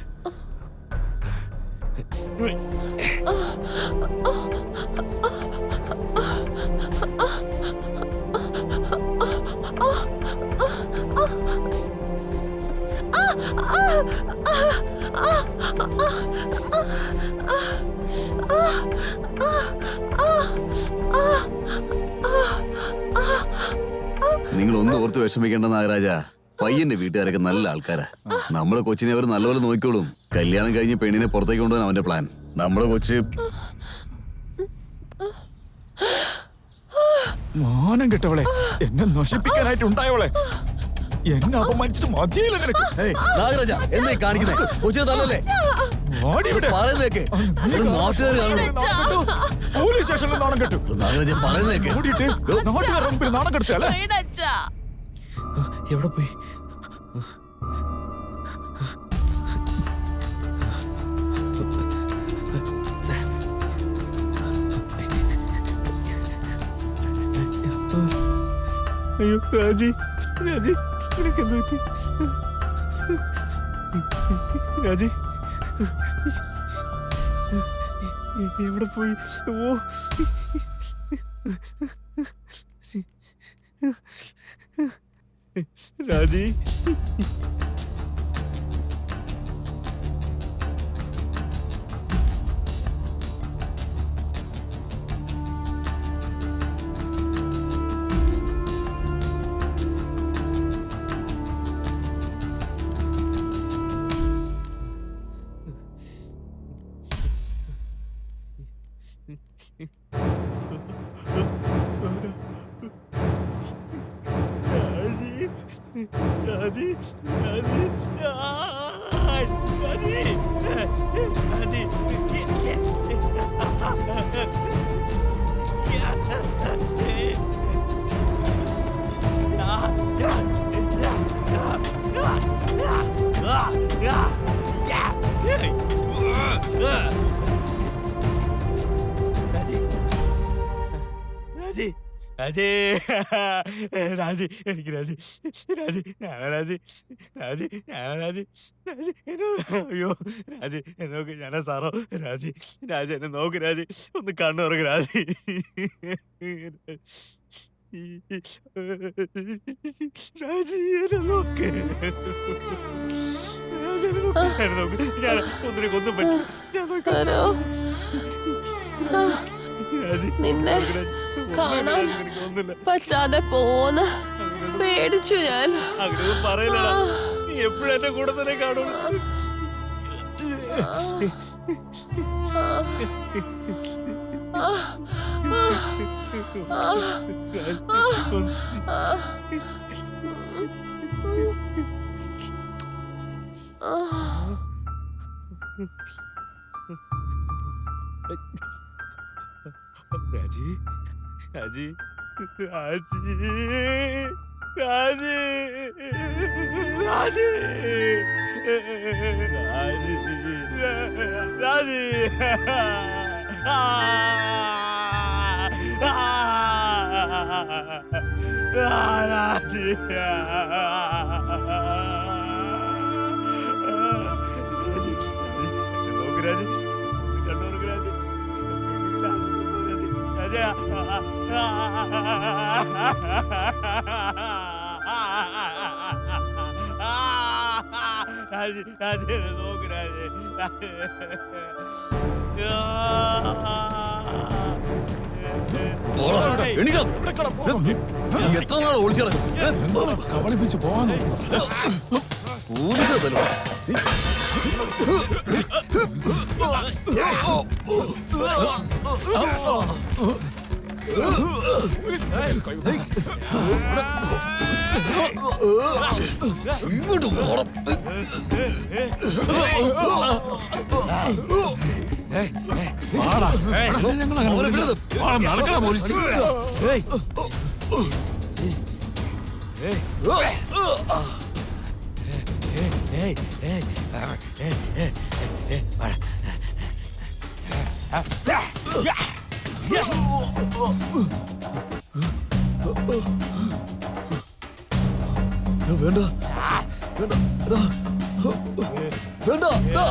നിങ്ങൾ ഒന്ന് ഓർത്ത് വിഷമിക്കേണ്ട നാഗരാജ. പയ്യന്റെ വീട്ടുകാരൊക്കെ നല്ല ആൾക്കാരാ. നമ്മുടെ കൊച്ചിനെ അവർ നല്ലപോലെ നോക്കിക്കോളും. കല്യാണം കഴിഞ്ഞ് പെണ്ണിനെ പുറത്തേക്ക് കൊണ്ടുപോകാൻ അവന്റെ പ്ലാൻ. നമ്മുടെ കൊച്ച് മാനം കെട്ടവളെ, എന്നെ നശിപ്പിക്കാനായിട്ട് ഉണ്ടായവളെ, എന്നെ അപമാനിച്ചിട്ട് മതിയില്ല നിനക്ക്. നാഗരാജ എന്തായി കാണിക്കുന്നേ? കൊച്ചിനെ തല്ലല്ലേ? പറയുന്നേക്ക് നാട്ടുകാർ പോലീസ് സ്റ്റേഷനിൽ നാണം കെട്ടു. നാഗരാജ പറയുന്നേക്ക് കൂടിയിട്ട് നാട്ടുകാരുടെ മുമ്പിൽ നാണം കെടുത്തല്ലേ? എവിടെ പോയി? അയ്യോ രാജി, രാജി നിനക്ക് എന്ത് പറ്റി? രാജി എവിടെ പോയി? ഓ രാജി രാജി രാജി രാജി രാജി രാജി രാജി എനിക്ക് രാജി രാജി ഞാൻ രാജി രാജി ഞാൻ രാജി രാജി അയ്യോ രാജി എന്നെ നോക്ക്, ഞാനാ സാറോ? രാജി രാജി എന്നെ നോക്ക്, രാജി ഒന്ന് കണ്ണു തുറക്ക് രാജി. രാജി എന്നെ നോക്ക്, എന്നെ നോക്ക്, ഞാൻ ഒന്നിനെ കൊന്നും പറ്റും. നിന്നെ കാണാൻ പറ്റാതെ പോന്ന് പേടിച്ചു ഞാൻ. അങ്ങനെ പറയില്ലടാ, നീ എപ്പോഴും എന്റെ കൂടെ തന്നെ കാണും. രാജി രാജി രാജി രാജി രാജി രാജി രാജി രാജി നോക്ക് രാജി, കണ്ണൂർക്ക് രാജി, രാജി രാജി രാജി നോക്ക് രാജി. എത്ര നാൾ ഓടിച്ചാണ് കബളിപ്പിച്ച് പോകാൻ ഇങ്ങോട്ട് പോണം. നടക്കണ പോലീസ്. വേണ്ട വേണ്ട വേണ്ട.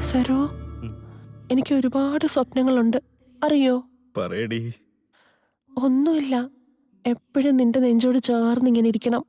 സരോ, എനിക്ക് ഒരുപാട് സ്വപ്നങ്ങളുണ്ട്, അറിയോ? പറയടി. ഒന്നുമില്ല, എപ്പോഴും നിന്റെ നെഞ്ചോട് ചേർന്ന് ഇങ്ങനെ ഇരിക്കണം.